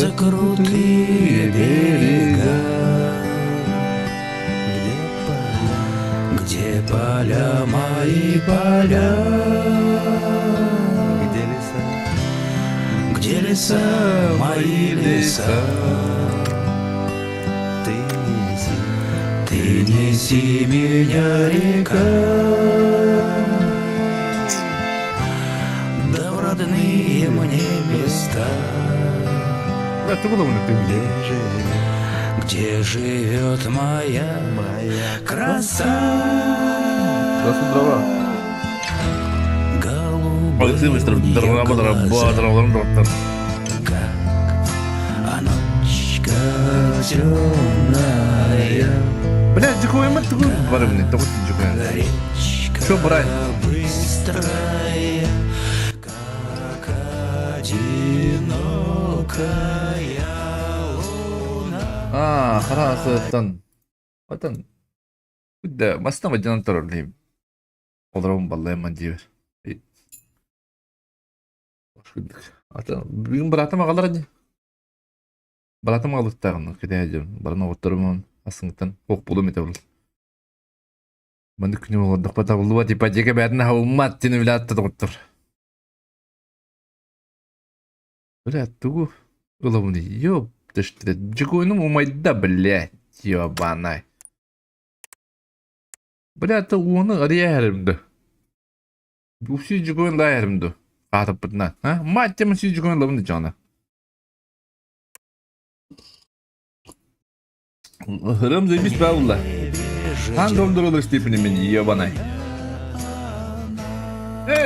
за крутые берега, где поля мои поля, где леса мои леса. Ты неси меня, река, да в родные мне места, где живет моя краса. Голубая, а ночка темная. Блядь, дикой мат такой барымный, только дикой. Что брать? Быстрая, как одинокая луна. Харас atan. Udah, masih nama jangan terus nih. Orang balai mandi. Atan, bingung berata mah kalar aja. Berata mah kalar tahan, kita aja. Barang oturum asingtan, belum itu. Mandi kunyum mau dapat tahu luar di pajak berna umat ini wilayah tertutur. Udah tuh, ulah ini, yo, terus juga ini mau main double ya, banai. Бля, ты оны реалимді. Үсі жүгін лайырымды. Қатып бұтына. Мать темін сүй жүгін лымды жаны. Хырым займес бәуілі. Хан долдырылыр степені мен ебанай.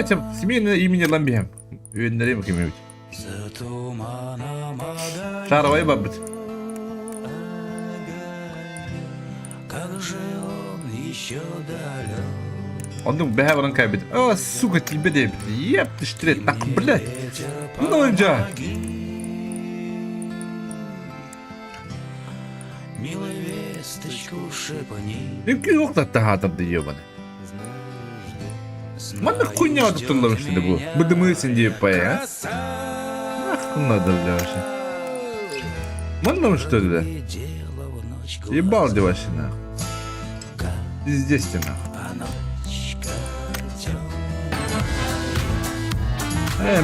Чем семейный имени ламбиям. Өйіндерем кемеуді. Шаровай бабыт. Еще далек. Он бэвран кайбит. О, сука, тебе дебит. Еп, ты что, так, блядь. Ну, джа. Милая весточку шепни. Какие окна тагатом ты ебаный? Манна хуйня вот тут ловишь ты был. Буду мы с Индией поя, Ах, надо вообще. Манна что ли? Ебал ты вообще нахуй. Здесь ты нахуй.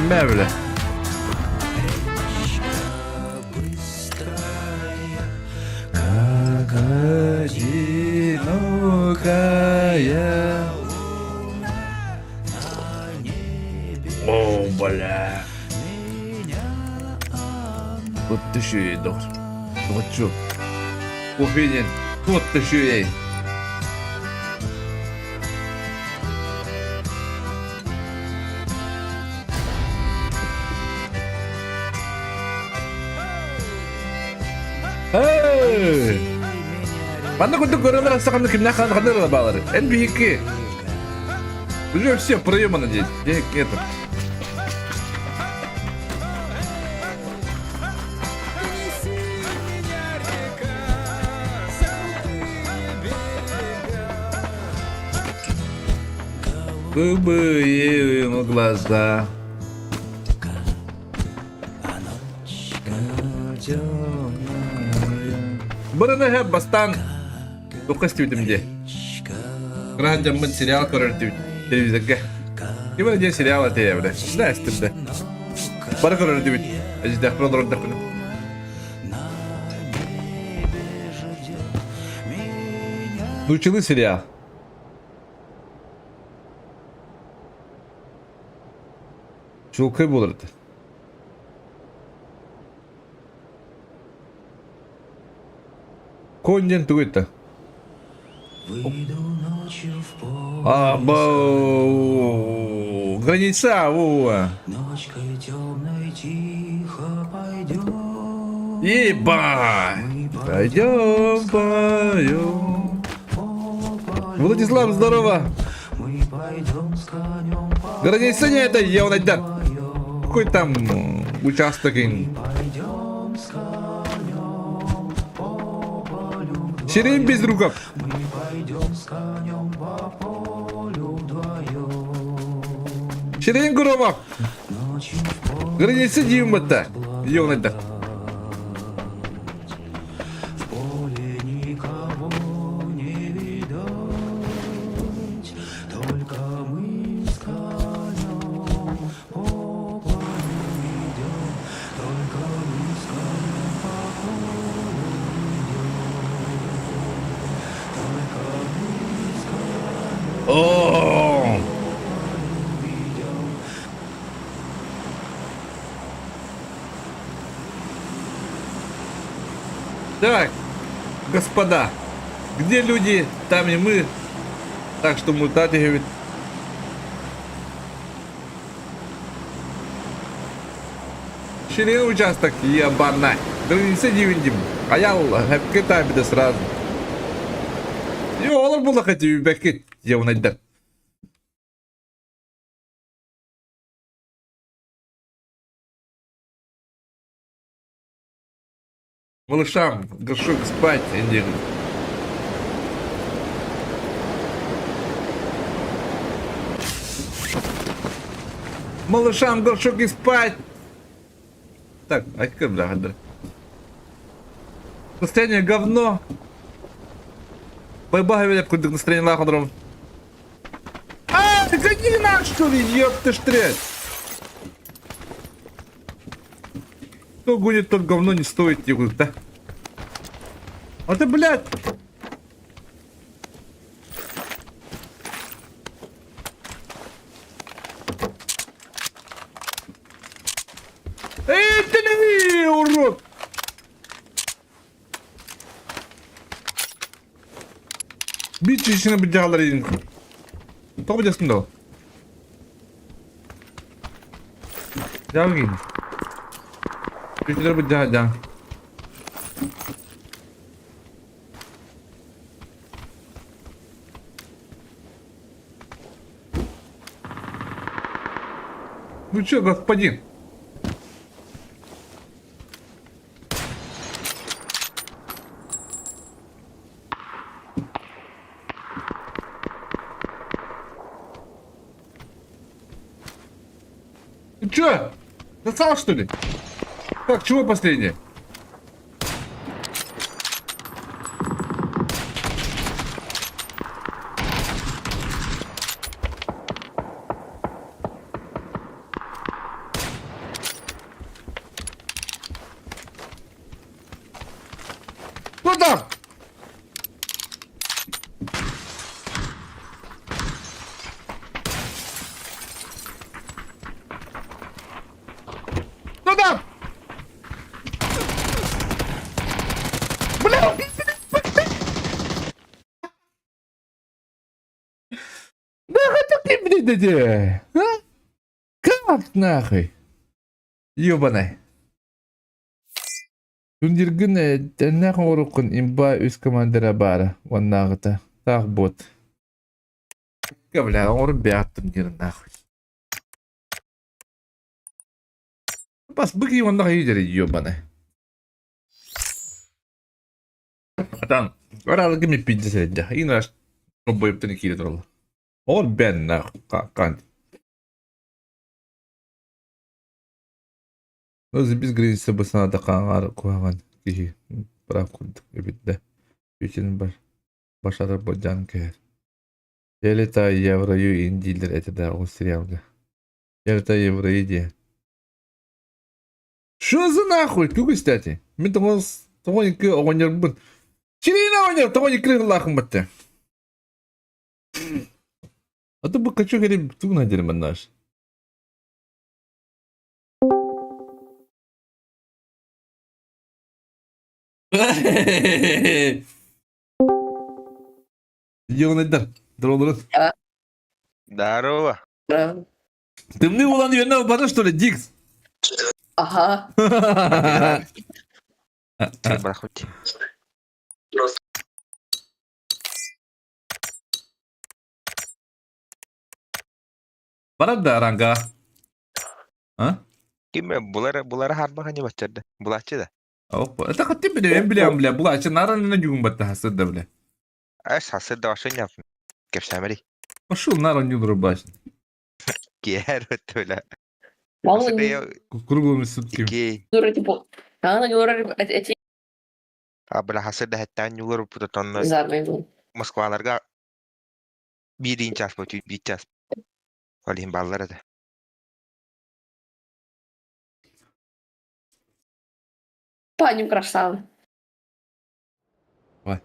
Мявля. Как одинокая. О, бля. Вот ты еще ей должен. Вот чё. Уверен. Вот ты еще ей. Mana kudu korona rasakan kimnakan kadar balar. NBK. Уже все проеманы здесь. Это. Голубые ему глаза. Барана хэп бастан. Только стивитим где. Раньше мы сериал коротив телевизорге. Гимana день сериала ты я, блядь. Да, стыдно. Пара коротив. А здесь продолжим так. Включили сериал. Чулкай болырды. Конден тугайта. Абау. Граница, во. Ночкой темной тихо пойдем. Ебать. Пойдем, поем. Владислав, здорово. Мы пойдем с конем по Граница не это, я найду. Какой там участок? пойдем с конем по полю. Сирень без рукав. Мы пойдем с конем по полю вдвоем. Сирень громов. Ночью в поле Граница Димата. Я найду. Так, господа, где люди, там и мы. Так что мутати говорит. Ширин участок ебанай. Да не сиди виндим. А я hep китай bir de сразу. И olur bu da хоть бекет явнайдар. Малышам, горшок спать, Энди. Малышам, горшок и спать. Так, а как бля, состояние говно. Поебагивали, откуда настроение нахуй. А, ты гони нах, что ли, ёпты штрять. Кто гонит, тот говно не стоит, да? А ты, блядь! Эй, ты не урод! Бить içine bıçakları yedin. Topacaksın da o. Devam edin. Üçleri bıçağı devam. Ну чё, господин? Ну чё? Достал, что ли? Так, чего последнее? Кто там? Кто там? Бля! Нахуй ты, блядь, а? Как нахуй? Ёбаный. Түндиргін тәннәқ орықын имба үз командира бары, ваннағыта, тақ бот. Бля, орын бәяттым дерін нахуй. Бас бұғы ваннаға едері, ёбаный. Атан, аралығы мен пиджі сәлді. Иң раш, бойыптың екейлі тұралы. Ор бән нахуй, қанды. Өзі біз граница басына да қаңғары қойған кеші бірақ күлдік өбітті. Өтінің башары боджан кәр. Елета еврою индилер әтеді ол сериалға. Елета еврою де. Шо за нахуй? Күгі стәті? Мен тоғын екі оғынер бұн. Чирейін оғынер, тоғын екі лақын бәтті. Аты бұл қачу керем тұғын әдерім наш. Йонайдар, здорово. Здорово. Да. Ты мне улан вернул, потому что ли, Дикс? Ага. Брахути. Бара да ранга. А? Киме булар харбага не бачады. Булачы да. Опа, это хоть ты білем, бля, була, че наранына жүгін бәтті хасырда, бля. Аш хасыр да ашын япын. Кепсәмәри. Пошел наран юлры башын. Кер өтөлә. Мало Круглыми сутками. Ики. не типа. Она не ура эти Абла хасыр да хәттән юлыр путатонны зармай. Москваларга бирин час бөтү бит час. Алим баллары да. Паним красава. Ой.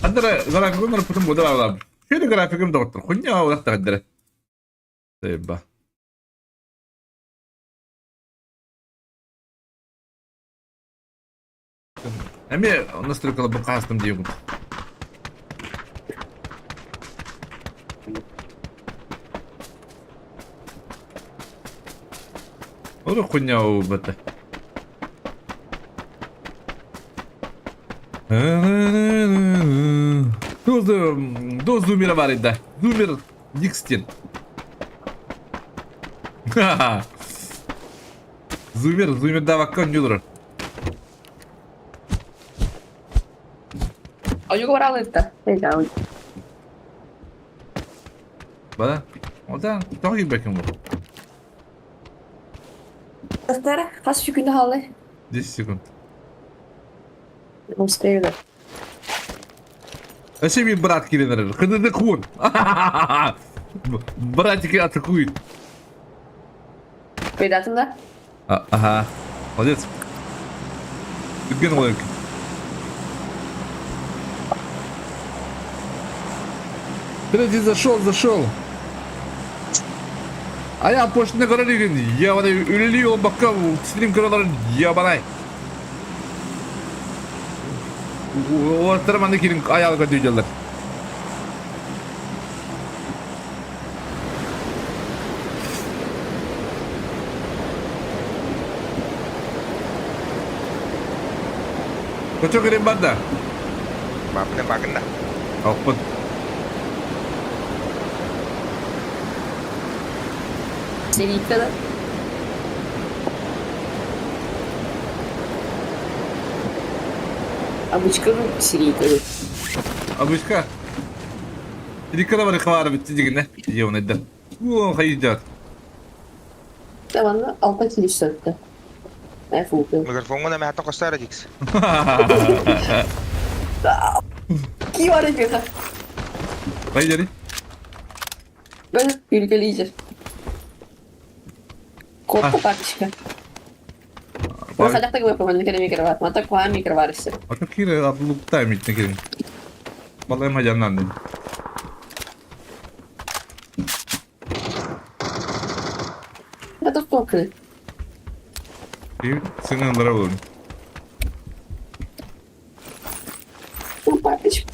Андра, графикумдар потом буду алам. Şöyle grafikim de otur. Хуйня уақта қаддыры. Сейба. Эми настройкалы bir kastım diyorum. Ora хуйня у бата. До зумера var idi. Зумер Дикстин. Зумер да ваккан юдыр. Oyuncu var da. Neyse abi. Bana. Odan çok iyi bakın bu. Göster. Kaç günde halı? 10 sekund. Gösteriyor. Вообще мне брат киллер. Ходы хун. Братики атакуют. Предатında. Ага. Молодец. Ты лайк. Ты зашел. А я поштuna kararıyım. Ya bana ölüyor bakalım. Stream karaların ya bana. Ortara kirin ayağı kadıyorlar. Kocok kirim banda. Maafin bakın da. Apa? Seni yıkadı. Обычка сири yıkadı. Обычка. Рикара var хвара bitti digine. Yevne de. Oo haydi. Devamlı alta kilit söktü. Ne fuldu. Mikrofon mo na may hatong kastara, Jix. Kim var yapıyor? Haydi. Böyle gölgeleyici. Korku Ah. tartışma. Bunu sadakta gibi yapıyorum. Ne kadar mikro var. Mata kuan mikro var işte. Aku kira upload time itne kirim. Vallahi heyecanlandım. Ne de korku. İyi, sınırlara olun. Bu tartışma.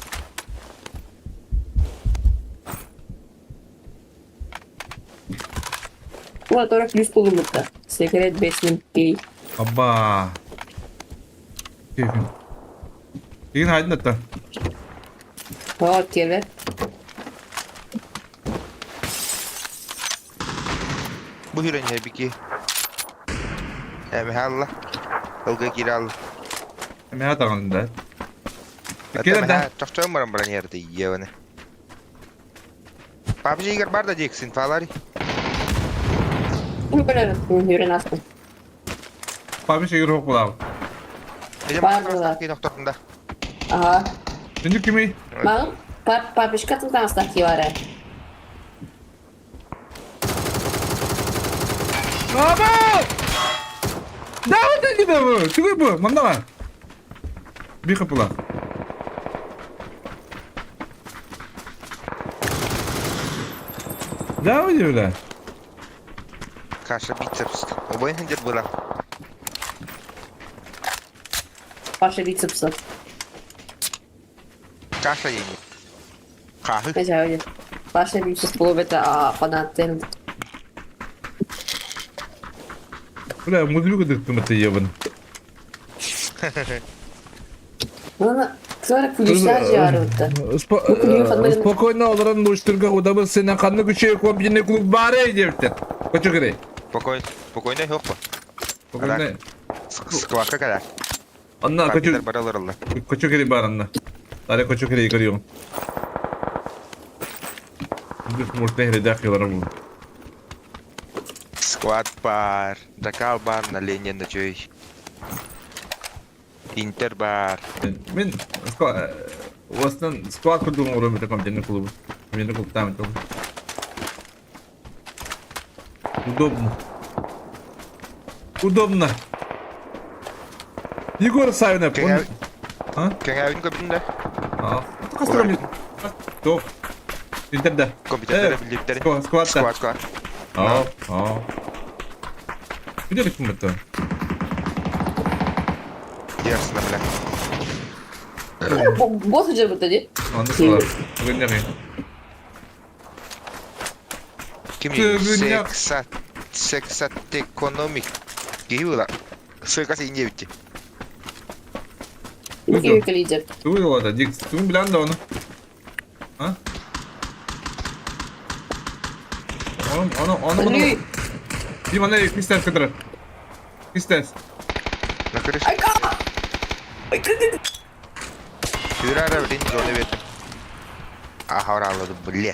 Bu arada yüz bulunmakta. Sekret besinin biri. Abba. Keyfim. İyin haydin hatta. Var kere. Bu hirin ya biki. Emi halla. Ilga giri alla. Hemen hata kanında. Hatta Kira da. ha çok çok umarım buran yerde yiyor ne. PUBG igar barda Jix'in falari. Bunu böyle yürüyen aslında. Abi şey yok bu. Ece Var bakın burada. hastaki doktorunda. Aha. Şimdi kimi? Bang, papishka tu tam staki var ya. Aba! Davet edin bu. Çıkıyor bu. Manda var. Bir kapıla. Davet ediyorlar. Karşı biceps. O boyun hıncar bulan. Başa bir tıpsı. Karşı yeni. Kahı. Neyse öyle. Başa bir tıpsı bulup ete fanatten. Бля, музыку дыктым это ебан. Bunu sonra kulüşler civarında. Спокойно оларын муштырга удабы сенен канны күче комбине клуб бар эдептер. Кочо кере. Spokojno yok mu? Спокойно. Skvaka kadar. Анна кочо Partiler baralar Allah. кочо кере бар анна. Таре кочо кере кырыйым. Бир мурте хредак ялара бу. Squad bar. Dakal bar na linya na joy. Inter bar. Мен Уастан склад курдум урам это комбине клуб. Комбине клуб там это. Удобно. Удобно. Егор Савинов. Кeng А? Kengawin ko bin da. А. Кастрами. Топ. Интерда. Komputerlere birlikte. Squad. Squad. А. Где ты кумата? Ясно, бля. Бот уже вот эти. Anlık var. Bugün yemeyin. Kim Tövbe seksat ekonomik gibi la. Sırkası ince bitti. İki yükleyeceğim. Dur o da. Dix. Tüm bilen de onu. Ha? Onu. Ölüyor. Bir bana pistes kadar. Pistes. Nakırış. Ay ka! Ay ka! Yürü ara bilin zorla verdim. Aha anladım bleh.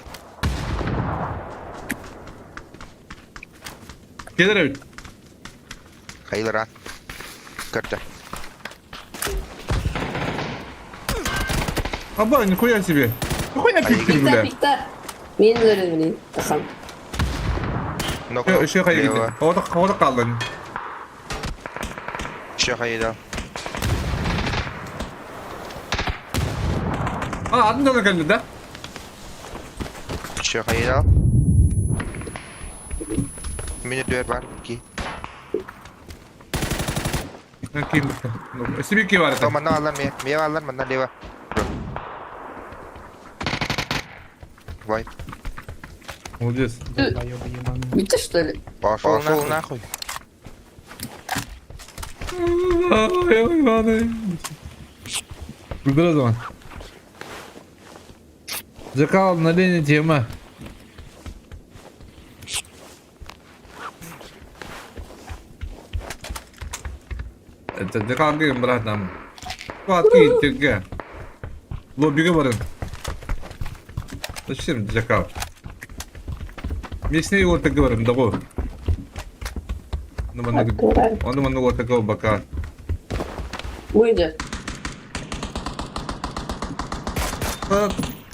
Gelir evet. Hayır lan. Kırdı. Aba nikoya себе. Nikoya piktir Piktar bile. piktar. Benim de öyle bileyim. Bakalım. Noko. Şey kayı gitti. Havada kaldı. Şakayı da. Aa adın da geldi de. Şakayı da. Minit ver var ki. Kim? SBK var. Tamam ne alır mı? Meyve alır mı? Ne leva? Vay. Молодец. Bitti что ли? Пошел нахуй. Dur o zaman. Закал на линии тема. Это закал гейм брат нам. Хватки тяга. Лоббиге барın. Зачем закал? Местные его так говорим, да го. Он мана вот такого бока. Buydu.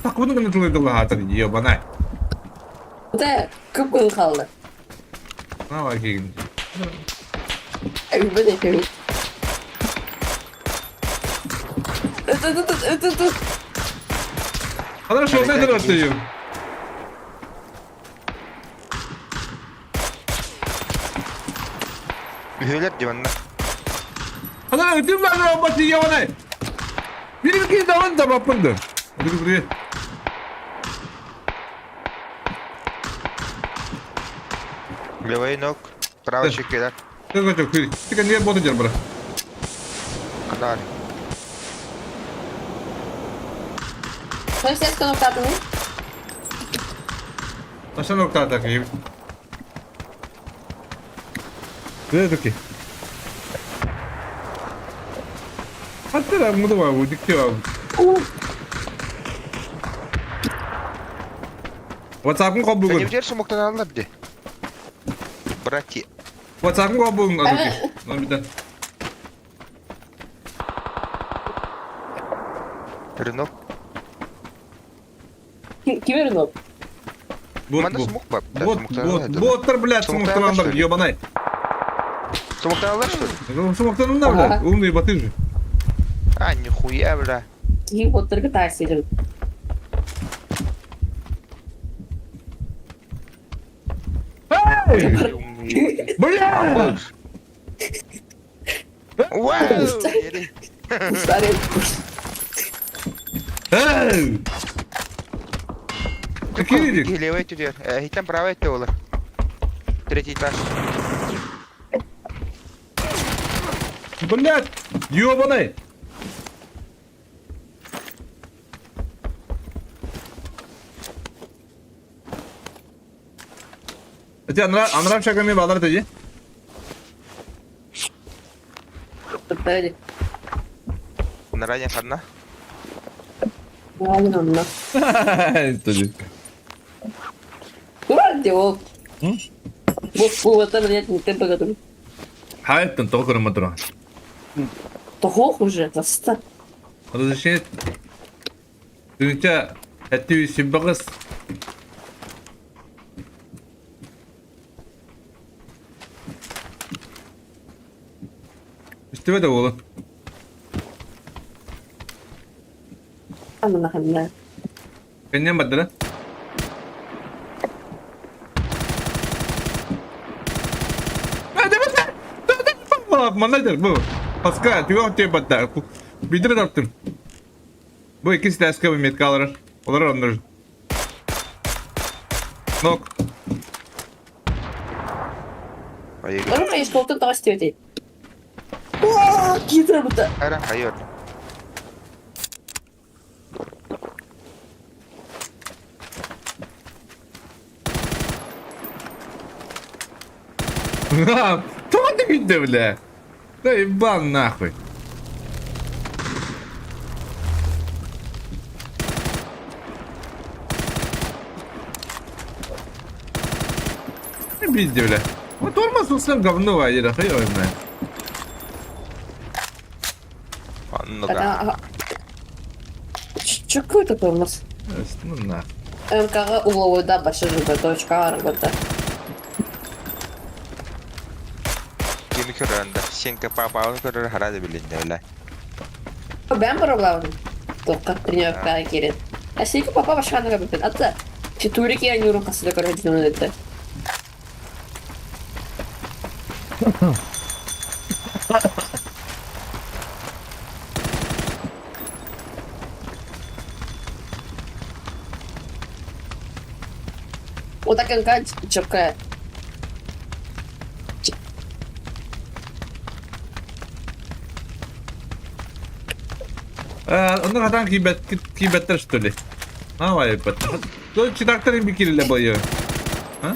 Так bunu kanıtladı la hatır diyor bana. Bu da kıpkırmızı kaldı. Ne var ki? Ay ben de yapayım. Öt. Хорошо, вот это расстаю. Ühüler divanına. Hadi ötüm lan lan batı yavana. Benim ki davan da bakındı. Hadi buraya. Levayı nok. Prava çekiyorlar. Çok çok hür. Çıkın niye bozacağım bura. Kadar. Sen ses konukladın mı? Aşağı nokta takayım. Ne taki? Hatta ben bunu var bu dikiyor abi. WhatsApp'ın kabul Sen bugün. evler sumuktan alırlar bir de. Bırak ki. WhatsApp'ın kabul bugün adı ki. Lan bir de. Rınok. Kim verin o? Bot Bana bu. sumuk var. Botlar блядь, Смоктан смоктанlar что ли? ебаный. Sumuktan alırlar что ли? Смоктан onlar da. Ага. Умный боты же. А, нихуя, бля. Kim botları ters edin. Бля! Вау! Kuşlar et. Эй! Какие видик? Левая тюдер. Хитам правая теола. Третий этаж. Блядь! Ёбаный! Эти анрам шагами балар тади. Tutları. Наранее одна. Aldın onunla. Тади. Dur hadi o. Bu vatanı нет температуры. Хайттан токор матура. То хох уже, заста. Разрешение. Түнче хәтти сибагыс. İşte de oğlum. Amına koyayım. Kendim badıra. Hadi batıra. Manaydır bu. Paska, tüyo atıyor batıra. Bidir attım. Bu ikisi de eski bir metka alır. Olur onları. Nok. Hayır. Orang ice koltuğun daha istiyor değil. Ooo! Gitar burada. Hayır. Tamam gitti bile. Да ебан нахуй. Пизди, бля. Вот тормоз усам говно вайдер, ахай оймай. Anladım. Aha. Çok kötü olmaz. Ну нахуй. МК уловуда başarılı точка arabada. Gemi köründe. Sen kapağını körür herhalde bilindi öyle. Ben проблемы. Только тренировка Кирин. А сейку папа başkanlık yapıyor. Hatta Türkiye yani yorum kasıyla koordinasyon etti. O da kanka çok Onlar hatan kibetler что ли? А, вай, бат. То читактарын бикириле бойы. А?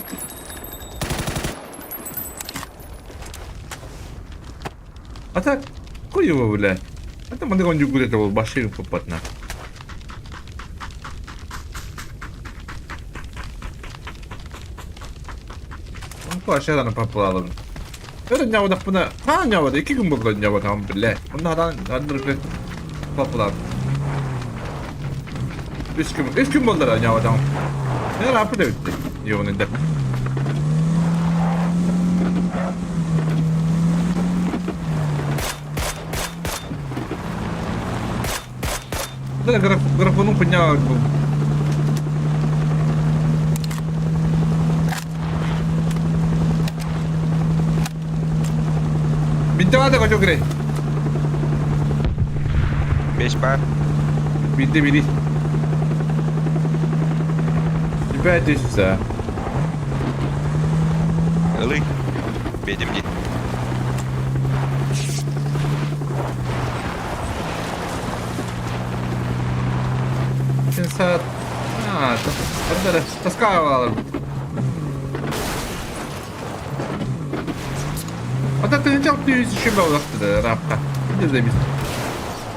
А так, кой его, бля? Это мы он югулет был башим попадна. Он по aşağıdan papalalım. Öyle nyavadak buna. Ha nyavadak 2 gün buldu nyavadak bile. Onlar hatan papalalım. 3 gün buldular nyavadak. Ne rapı da bitti. Yoğun edip. Udah garafonun punya aku. Bitti ada kau cokre. 5 bar. Bitti biri. Süper susah. Ilık. Benim git. Sen saat. Ha, ada taskawal. Hatta tıncal tüyüsü şimdi olacaktı rapka. Ne demiş?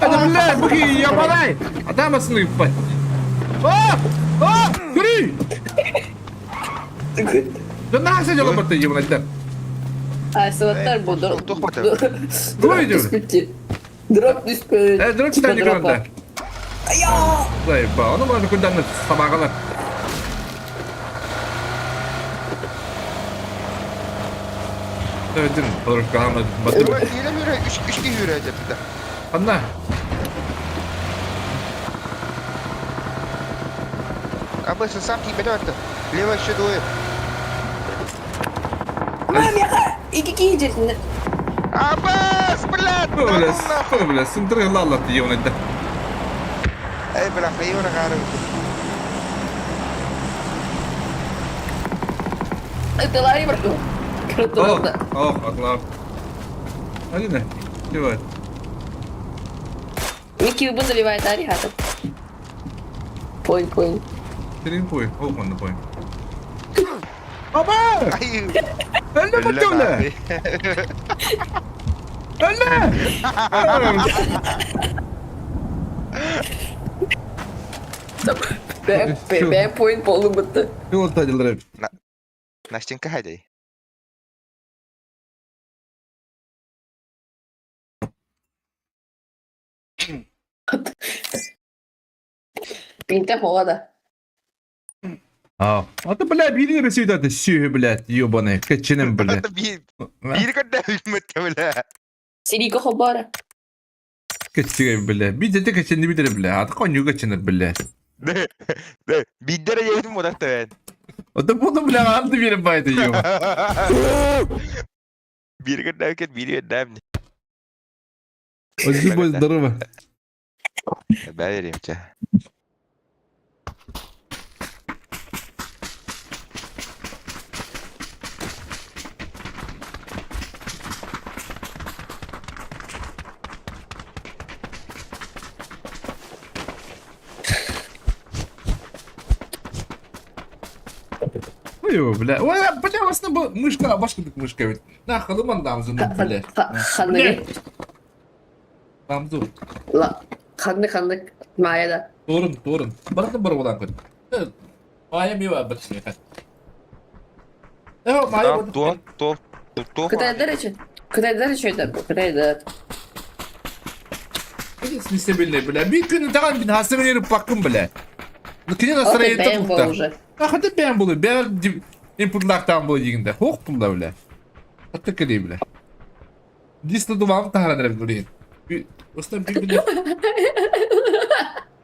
Hadi bile bu ki yamalay. Adamısın yupay. Yürü. Dur nasıl jalan bertanya yemin ederim. А sebentar bu drop. Dur diyor. Drop düştü. Drop kita di mana? Ayo. Saya bawa, onu mau kundan sama kalah. Evet, olur kalmadı. Batır. Yürü. 3 gün yürüyecek bir de. Anla. Apa sesam tiba dah tu. Lewat şu dua. Tamam ya. İki yiyeceğiz şimdi. Apa sebelah. Böyle sındırı lallattı yemin ederim. Belah kayu orang Arab. Itulah bro. Kebetulan. Allah. Hadi ne? Coba. Miki pun terlibat tadi hati. Poin. Senin poin. Oh, mana poin? Apa? Ayu. Öyle betul lah. Öyle. Ben poin polum betul. Yol tacıları. Nastin kah aja. Pinta havada. А ты, бля, бери ресида, ты сюэ, блядь, ёбаный, качиным, бля. Bir kadar hükmet bile. Sini kau khabar. Качиным, бля. Бить ты качиным, бить, бля. А ты коню качиным, бля. Bir de yedim o da ben. А ты буду, бля, алды верим по этой, ёба. Bir kadar hükmet bir kadar. Спасибо, здорово. Ben vereyim ki. Ой, бля. Ой, бля, aslında bu mышка, başkadık mышка evet. Nahkalı mandamızın bля. Kandık. Damzu. La. Kandık. Maya Torun. Bana da olan koy. Maya mi var bak şimdi. Evet, Maya Tamam, var. то. Куди далі? Bir смысле бля, bля. Bir gün daha bir hasene verip bakın bля. Kine nasıl Окей, reyte бейм buldu. уже. Hadi ben bunu. Ben inputlardan bu yiginde. Hok bunda bля. Hatta kedi bля. Disто duvam taharan buraya. Bir usta bir bile.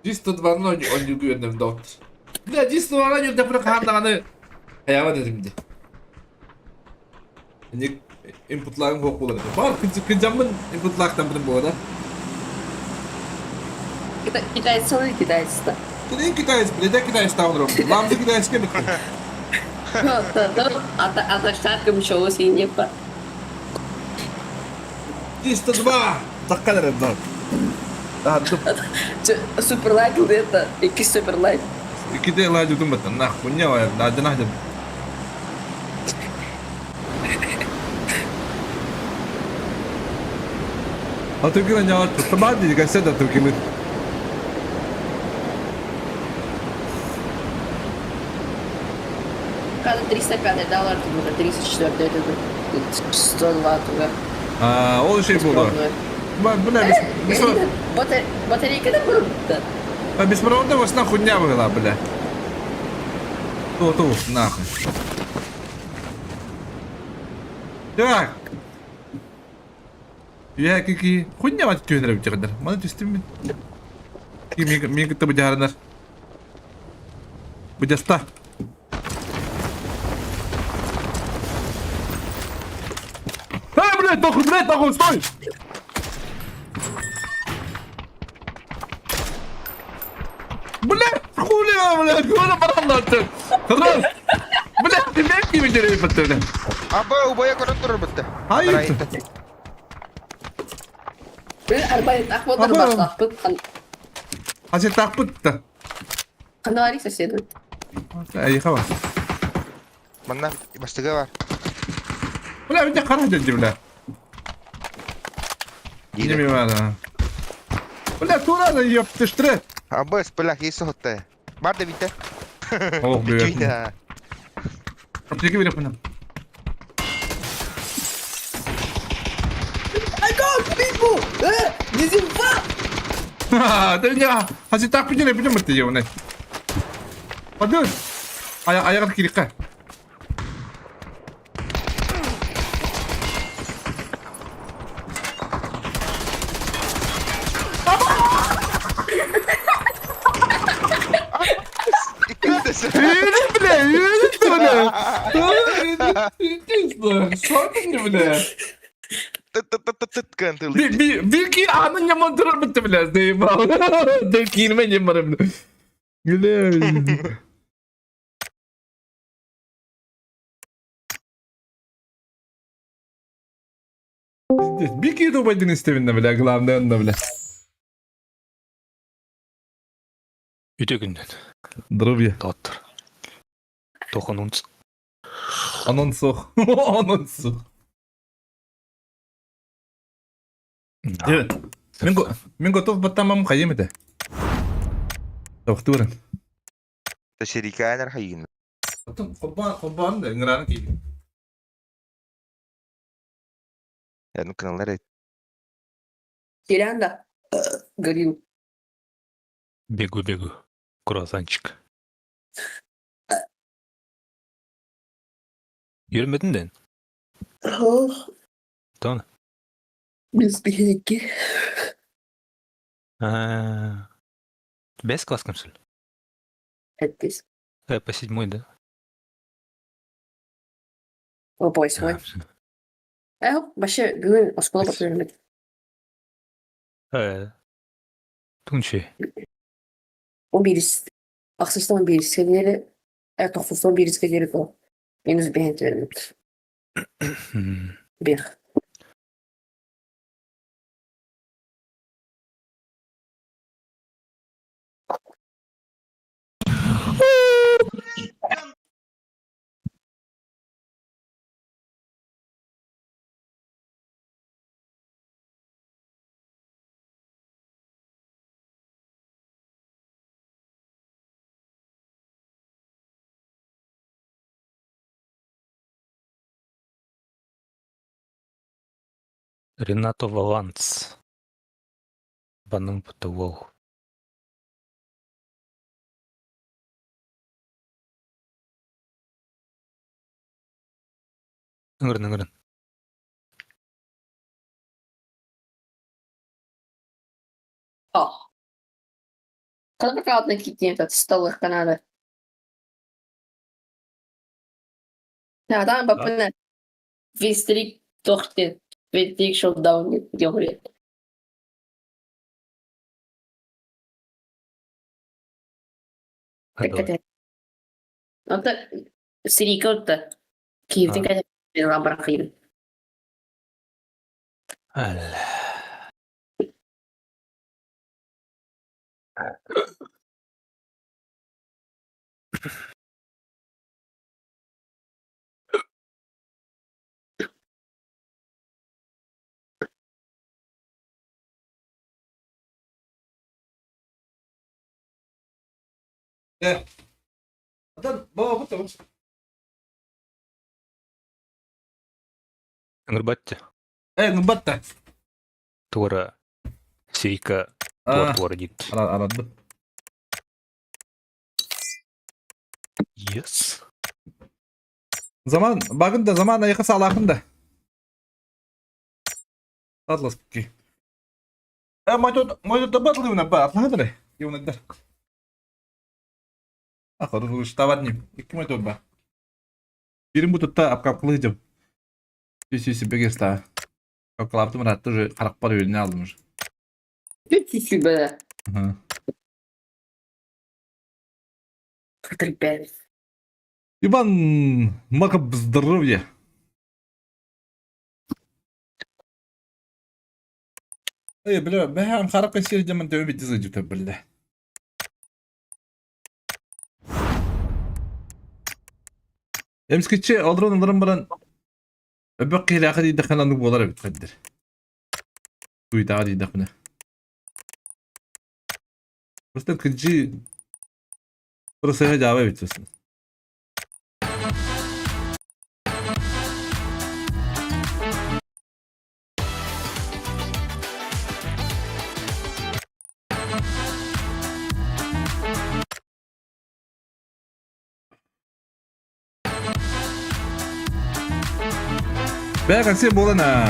Disto duvam on güvendim doktor. Bля, disto duvam yolda bırak handağını. Hayava dedim de. Yani inputlarım hok olur. Var kıncamın inputlardan birim bu arada. Китайцы алır китайцы да. Kıdayın Kitays bile de Kitays tavrım. Lamzı Kitays gibi. Аташтарка мышоу син yapar. Disto duvam. Dakikalar edin. Daha dur. Супер лайк это. İki супер лайк. İki de ilacı yudum batın. Nah bu ne var ya? Daha canah dedim. Atırkı'na ne var? Sabah dedi gazete Atırkı'nın. Когда 305 доллар, уже 34 это 102 туда. O şey buldu. Bu ne? Батарейка да burada. Беспроводная вас нахуй не была, бля. Ту, нахуй. Так. Ya kiki. Хуйня мать тюнера битирдер. Мана тюстим. Ми кыты быжарынар. Быжаста. Эй, блядь, нахуй, стой! Блядь, хули, блядь, куда баранлаттın? Kızım. Блядь, ben gibi dereye fıttırdım. Aba ubaya kadar durur bitti. Hayır. Ben арбалет ахватыр Aba. башлаппын. Hacı takpıttı. Қанағари соседу. Ayıka var. Mana bastıga var. Ulan bir de kara döndü bile. Yine Yine. mi var ha? Ulan tuğla da yapıştırı. Aba sebelah kisah hotel. Var da bitti. Oh be. Bitti ha. Öteki bir yapın. Dah ni hacı takpıcı ne bilir mi ne? Hadi. Ayağını kiri kan. Yürü bile, yürü bile. Sorun bile. Tıt kan tuh. Bir ki anın yaman durur bitti bile. Deyim abi. Deyim ki yine yamarım bile. Güle. Bir ki dobaydın istevinde bile. Gılamda bile. Үйдегінден Здоровья. доктор тохон унц Anonsuk. Anonsuk. Evet. Мен готов потом кайым это. Доктор. Teşerika ner hayın. Потом кобан да ngran ki. Yani kanallar et. Тиранда. Горил. бегу круассанчик Yürümedin Tamam. Без пикники. Бес класс мısın? Это По седьмой, да? О, восьмой. Вообще, бүгін оскола батырмын. Tunçi. 11 Aksis'ten 11 seviyeleri Ertuğrul'dan 11 seviyeleri o. Henüz bir hint verilmedi. Hmm. Bir. Renato Valans. Баның бұты ол. Ыңырын. Oh. Kadar rahat gittiğim tat stalı Kanada. Ya tamam bak bu ne? Vistrik dochte. Vistrik showdown diyor. Dikkat et. Hatta Sirikot'ta. Kiev'den Ha. kaçak bir lan bırakayım. Әлі. Baba bu tamam. Ыңыр бәтті. Nıbatta. Тура. Сирика. Aa, Туар дейді. aradım. Yes. Zaman bakın da zaman ayıkı sağlakın da. Atlas ki. Мой тут батл на ба, atladı. Yevne der. Akırı ruş tavadnim. İki mой тут ба. Birim bu tutta apkapkılıcım. Süsü begesta. Kalktım rahat тоже 40 para önüne aldım. Чуть-чуть böyle. Hı. 45. Иван, макап здоровья. Бля, ben harap kaçıracağım ben tövbe dizeceğim tabi böyle. Emskitçi alırım bilen öbek hilakı değil dakikalandık bu olara bitfeddir. Duydağı değil dakikana. Просто kıcı burası cevap bitiyorsun. Ben kasih bola na.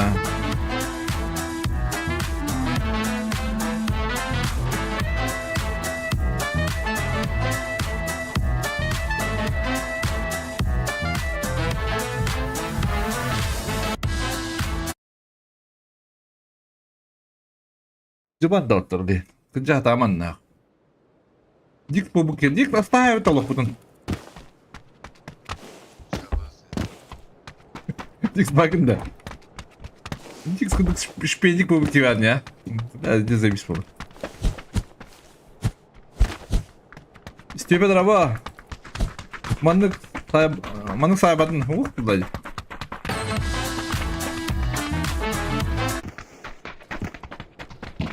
Coba dokter deh. Kerja taman na. Dik po bukit dik pasta ya tolok putun. Dik bakın da. Dik sıkıntı şüphelik bu bukit var ya. Ne zemiş bu. İstiyor bedar ama. Manlık sahibatın. Buradaydı.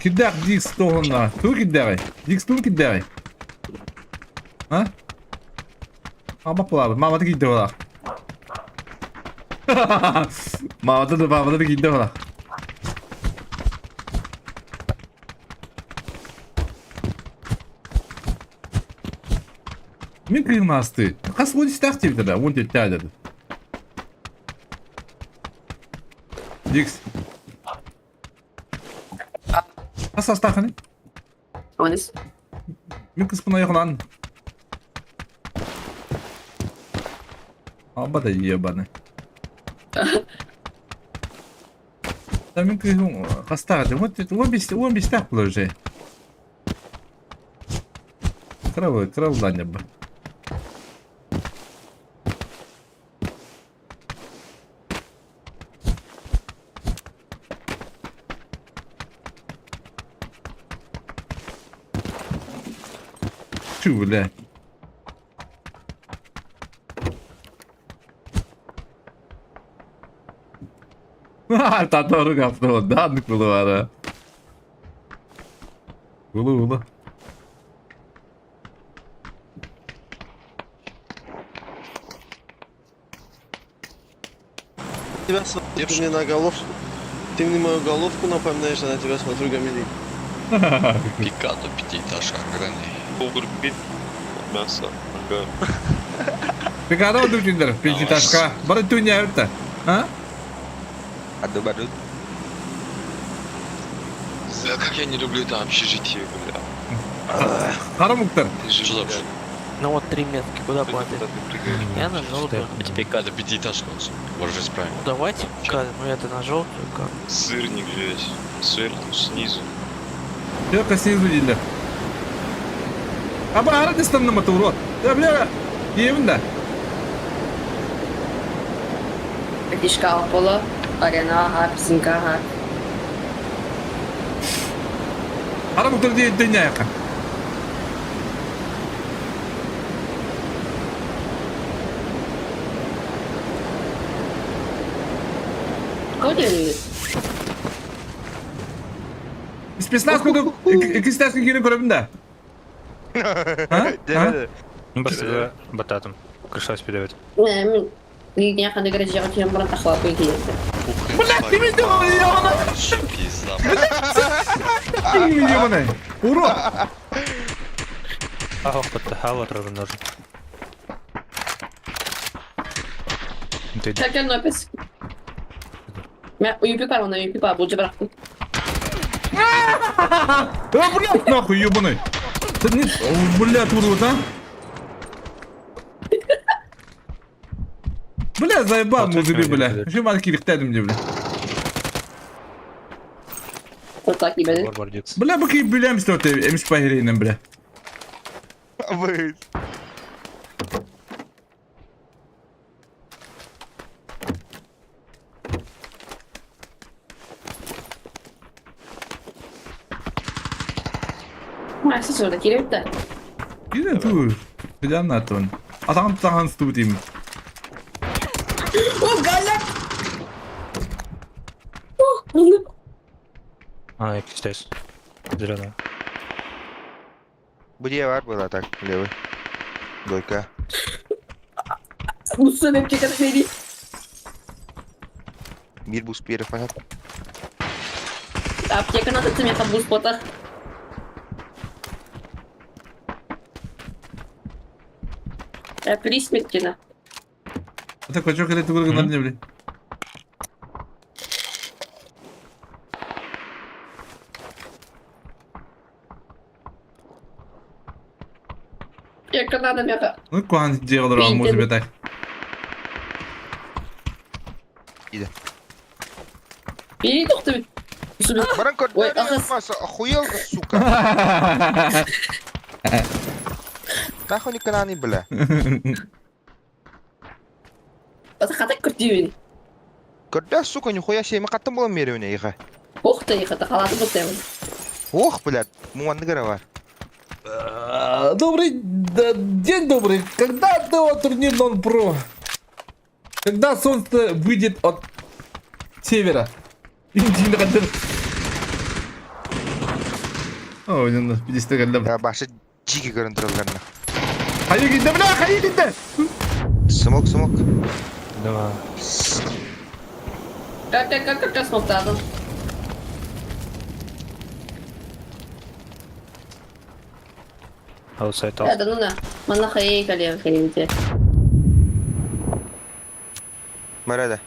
Кидак Дикс тогда. Ту кидай. Дикс ту кидай. А? Ama pula, mamada gitti ola. Mamada da gitti ola. Min kıymastı. Kas bu istaktivdi da, bunu dedi. Dix. Kas astakını? Onis. Min kısmına yakılan. Ama da yiyor bana. Там він хастати, он бістах уже. Кравлання б. Чу, бля. Ха, та doğru kaptı o. Dandik bulu var ha. Bulu. Тебя смотрю, ты мне на головку. Ты мне мою головку напоминаешь, я на тебя смотрю, Гамилий. Пикато, пятиэтажка, огромный. Булгур бит. Мясо. Ага. Pekada oldu çünkü. Pinci taşka. Bari dünya öte. Ha? Badut. Бля, как я не люблю это общежитие, бля. Kara muhtar. Что за Ну вот 3 метки, куда платить? Я на желтую. Пикато, пятиэтажка, можешь исправить. Ну давайте, ну это на желтую как. Сырник здесь. Сверху, снизу. Yok снизу değil. Abi Aradistan'da mı turot? Ya bile evinde. Дишка Аполло, Арена Ахар, Синка Ахар. Kara muhtar diye dünya yakın. Ходили? İspesnasko'da ikisinden yine görevinde. Ha? Ha? Ну, просто бататом. Крыша спидовать. Не, мен лигня ханды гаража отьям брат ахлапы гиде. Bırak kimi de o ya ona. Пизда. Kimi de ona. Urot. Ах, подтахало равножно. Ты Çekken nöpes. Ben uyup var ona uyup var. Bulca bıraktım. Ya bırak nahуй ебаный. Ты не... Блядь, урод, а? Бля, заебал Вот музыки, это бля. видно. Еще маленький рихтадим, бля. O takip edin. Барбардикс. Бля, bakayım bülem işte ortaya. Emiş bahireyle bля. Вы. Nasıl sonra girip de. Yine dur. Plan atın. Adam tahan stu diyeyim. Oh galak. А, я здесь. Зря, да. Где var была так, левый? Дойка. Bu sebepçe kadar beni. Bir bus bir falan. Аптека надо тебе там бус пота. Присметкина. Так, хочу когда ты говорил, не бля. Аптека надо мяка. Ну, куан делал ром, может быть так. Бери тоқты. Сюда. Баран Ой, кот, ахас. охуел, сука. Нахуй ни кананы, бля. Хата куртивин. Когда, сука, нихуя себе, мы каттым болам меревіне, иға. Ох ты, хата халаты бутем. Ох, блядь, муанды гара бар. Добрый день, добрый. Когда до турнир Нон Про? Когда солнце выйдет от севера? Индийный кадр. О, не 50 кадр. Ya başı ciki görüntülerine. Hayır gitti bile, hayır gitti. Smoke. Да. Как смолтадом. Аутсайд Да, да ну на. Мана хай калия хейте. Merhaba.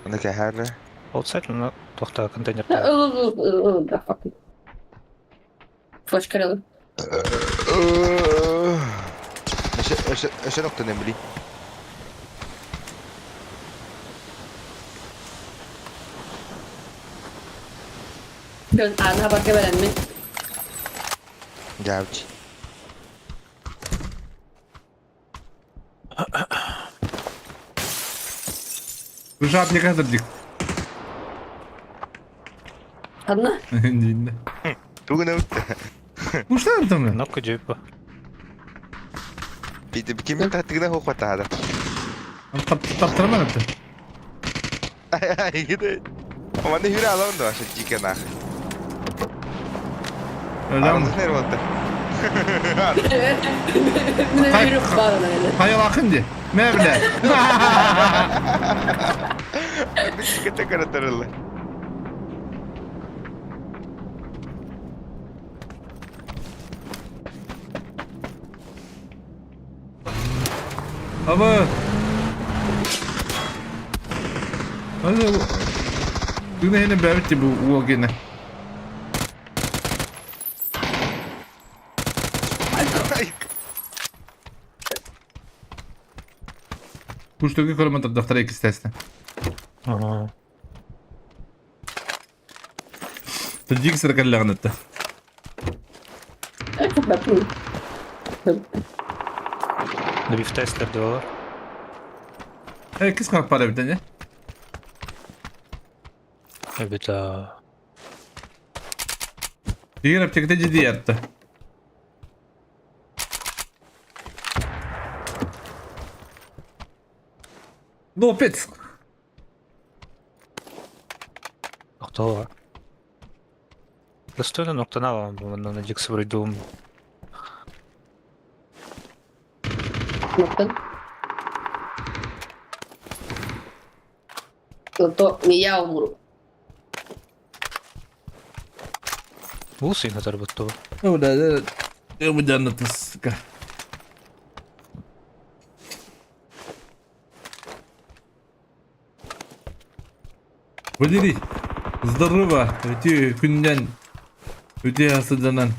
Ondaki her. Аутсайд, ну, тохта контейнер. Да, фак. Флеш карел. Öşe nokta ne bileyim. Gön ana bak gelen mi? Gavci. Uşat ne kadar dik. Anla. Dinle. Бүгін өтті. Uşlar mı? Нокка джейпа. Биді кемін таттығына хоқпата ады. Taptırma yaptı. Ай, гиді. Оманы хүрі алауын да башы жекен ақ. Öyle mi? Арындық нер болды. Ne Hay- yürüp bağlı öyle. Hayal akın di. Mevle. Кете көрі тұрылы. Ama. Hadi bu. Dün yine belki bu o gene. Пуштоги колмата доктора екі стесне. Ага. Тадик сыркаллаган это. Çok bakıyorum. Дриф тестер $. Кис как пара bir tane. Evet Diğer aptekte ciddi yattı. Лопец. Нокта. Достойно ноктаны аламын бұны на Дикс вройдуым. Noktan. То не я умру. Бұл сыйна тарбытту. Ну да. Я буду на таска. Валерий, здорово. Өте күннен өте асыданан.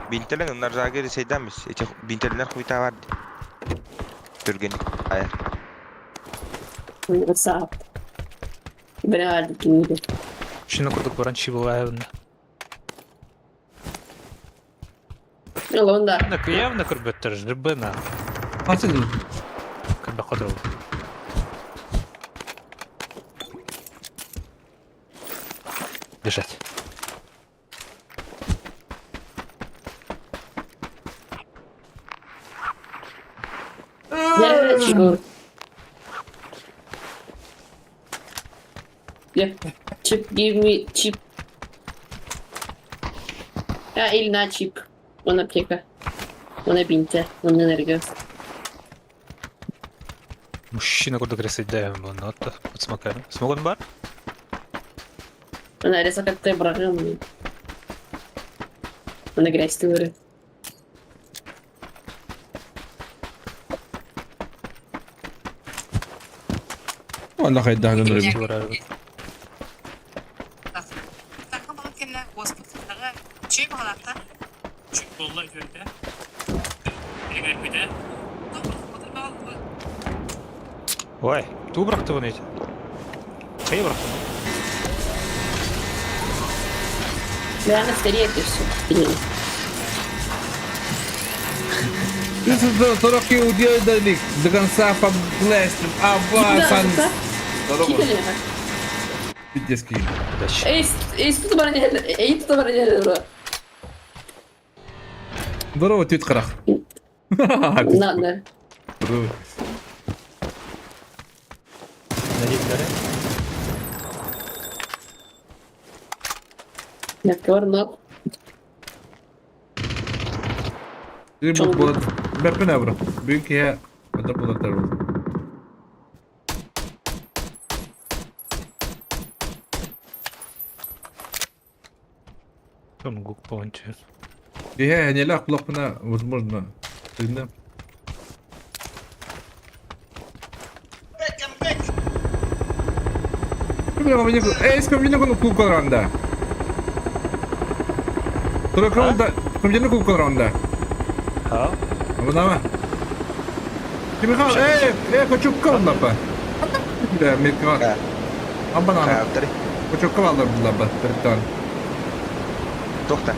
Бинтелен onlar zagir şeydenmiş. Bintelenler kuvveta vardı. Türgenik ayar. Sağ ol. Ben verdim kimiydi. Шина курдук баран чи бұл айвында. Onda. Явно курбеттер жрбына. Асыл. Кырба қодрол. Бежать. Nereye çıkıyor? Yeah. Chip, give me chip. Eline chip. Ona aplica. Ona binte. Ona энергия. Мужчина курдук ресейдәйм бұны отты. Отсмакайм. Смогон бар? Она ресакаттай бұрағым. Ona грязь төвірі. Vallahi kaydı Ресейд бар айвында. Takım alıp gelen hospitallara çiğ bağlakta. Çiğ bolla üzerinde. Eğer bir de. Ой, ту бырақты бұны еді. Қай бырақты? Реально стареет и все. This is the Сороки удержали до конца по блесту. Авасан. Кикали. Питерский. Удачи. Эй, что bara не эй, что bara не bro. Здорово, тет крах. Надо. Надеюсь, Я корнок. Bu bulat. Ben ne bro? Büyük ya. Ada bulatlar var. Там гук пончер. Я не ляг плохо, возможно. Видно. Скам'яна кулку ранда. Скам'яна кулку ранда. Ha? Абонама. Михаил, хочу каллапа. Да, Михаил. Абонама. Kayaptırı. Хочу каллапа, перетан. Tohta.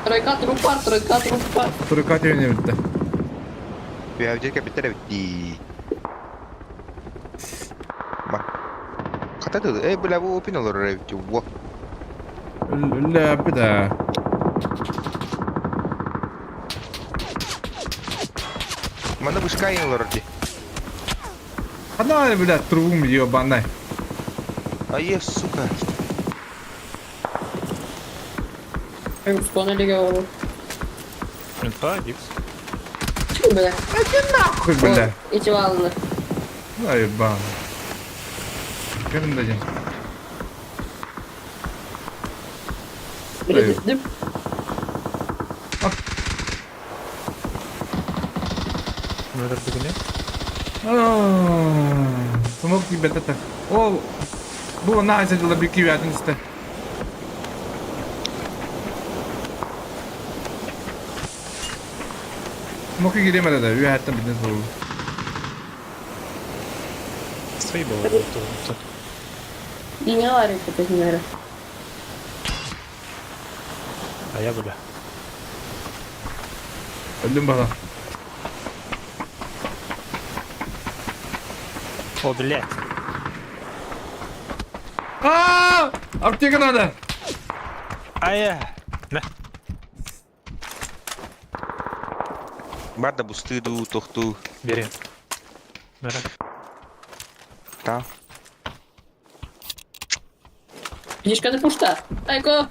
Тройка трупа. Туркати не видно. Bir evcek bitti de bitti. tadı. Bula bu opin olur revti. Wo. Öyle bir de. Mana bu skayın olur di. Hadi bir трубу diyor bana. Ay suka. Ben spawner ligger. Minut var, X. Çıkın böyle. Koy böyle. İçi bağlı. Ay bana. Görün de canım. Bir de Evet. düştüm. Minut bir günü. Smoke gibi tak. O bu nice edilir bir kivi adın iste. Smoke'a giremedi de. Üye hayatta bir nezle oldu. Sayı bağlı. Dünya var ya köpeğinlere. Aya böyle. Öldüm bana. О, блядь. Aaa! Apteka nerede? Ая. Ne? Var da bu stüdyo tohtu. Vereyim. Merak. Tamam. Птичка ты пушта. Айко.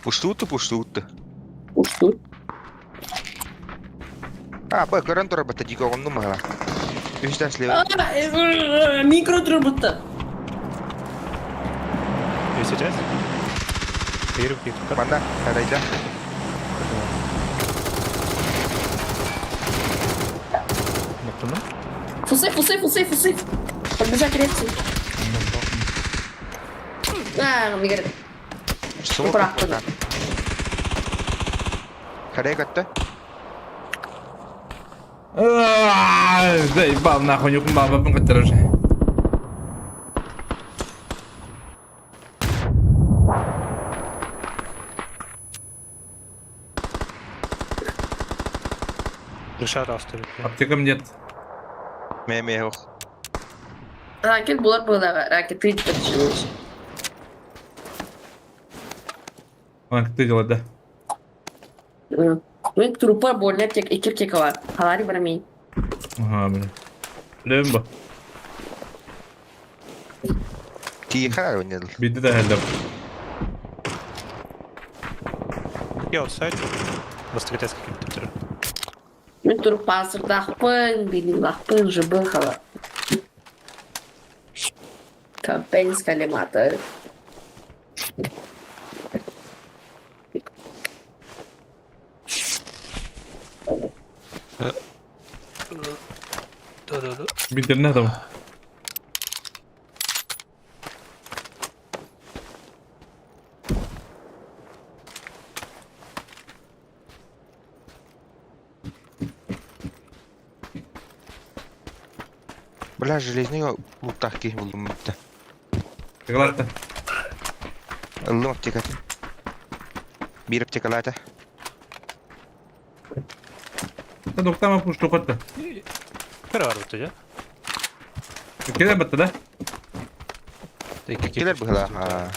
Puştuğuttu. Пушту. Apa keren tuh rapat jika kau malah. Terus dah selewat. Микро трубы-то. И сейчас? Первый пик. Mana? Ada itu. Baktın mı? Фусы. Подбежать к реакции. Не горит. Semua Kurang. kekuatan. Ada yang kata? Заебал нахуй, не упал, потом как дороже. Dışarı astırıp ya. Аптекам нет. Meme yok. Ракет булар было. Ракет ты подчинилась. А, как ты делать, да? Мен трупа больно тек икир кекава. Халари барамей. Ага, блин. Лемба. Тихо oynadı. Bitti de helde. Я аутсайд. Востритес каким-то тыры. Мен туруп пазырдакпын, билиндакпын, жыбын хала. Компенс калиматы. Да-да-да. Bitti ne adam? Бля, железный лутах ких buldum bitti. Çikolata. Aldım aptek atı. Bir aptek alata. Та доктор ма пуш токотта. Karar oldu ya. Kede battı da. Gelir bu hala. Ha.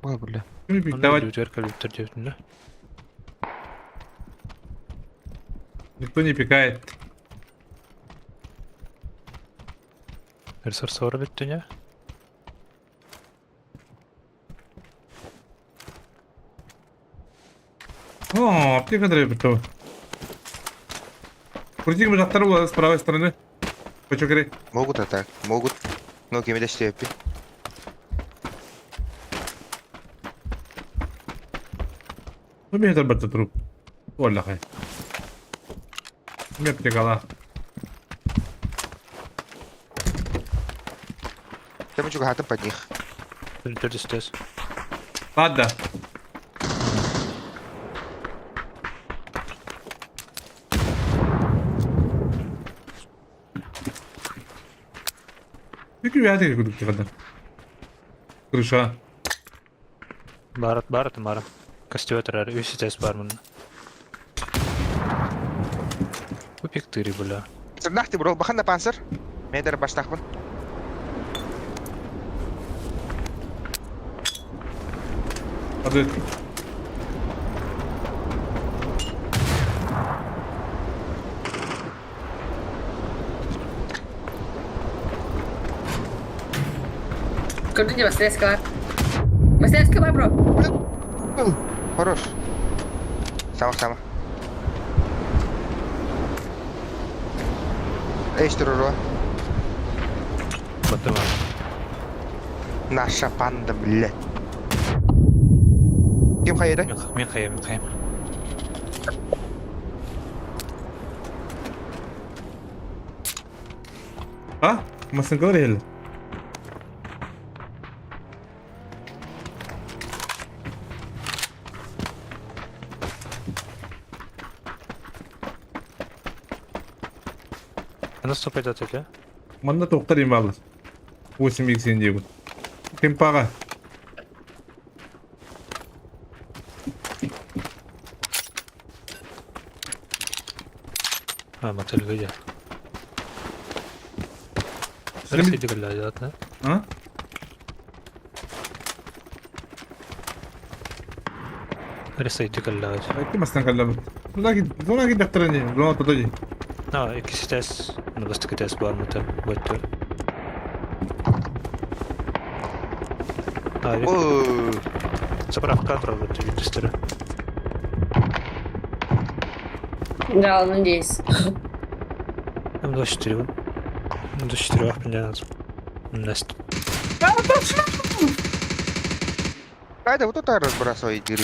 Vay bля. Şimdi bir Onu давать. люди калибр diyorsun. Никто не пикает. Ресурсы var bitti ya. О, аптека дребетова. Крутик жақтары болады с правой стороны. Почекай. Могут атак. Могут. Но кем это степи. Ну, мне это бата труп. Валля хай. Мне аптекала. Saya juga hatam под них. Дистес. Ладно. Peki bir hadi kurduk kadar. Krışa. Барат, Мара. Кастиветер üstes var bunun. Bu pek tırı bula. Sırnaktı bro. Bakın da panser. Meder baştakın. Hadi. Gördün mü? Мастерская var. Мастерская var bro. Хорош. Sama. Eştir oro. Batı var. Naša panda millet. Kim kaydı? Men kayım. Ha? Masın kadar hel. Nasıl sohbet atıyor ya? Manda toktar imbalı. 8x diye bu. Kim para? Ha matel gaya. Senin Neresi bir... diyorlar zaten? Ha? Neresi diyorlar? Belki mastan kaldı. Sonra git doktora diye. Roma tutucu. Ha ikisi test. Nabastık test var mı tabi? Battı. Abi. Oo. Заправка работает, регистра. Да, надеюсь. Там 24 вон. До 4 мне надо. Настя. Kaydı bu tutar burası diri.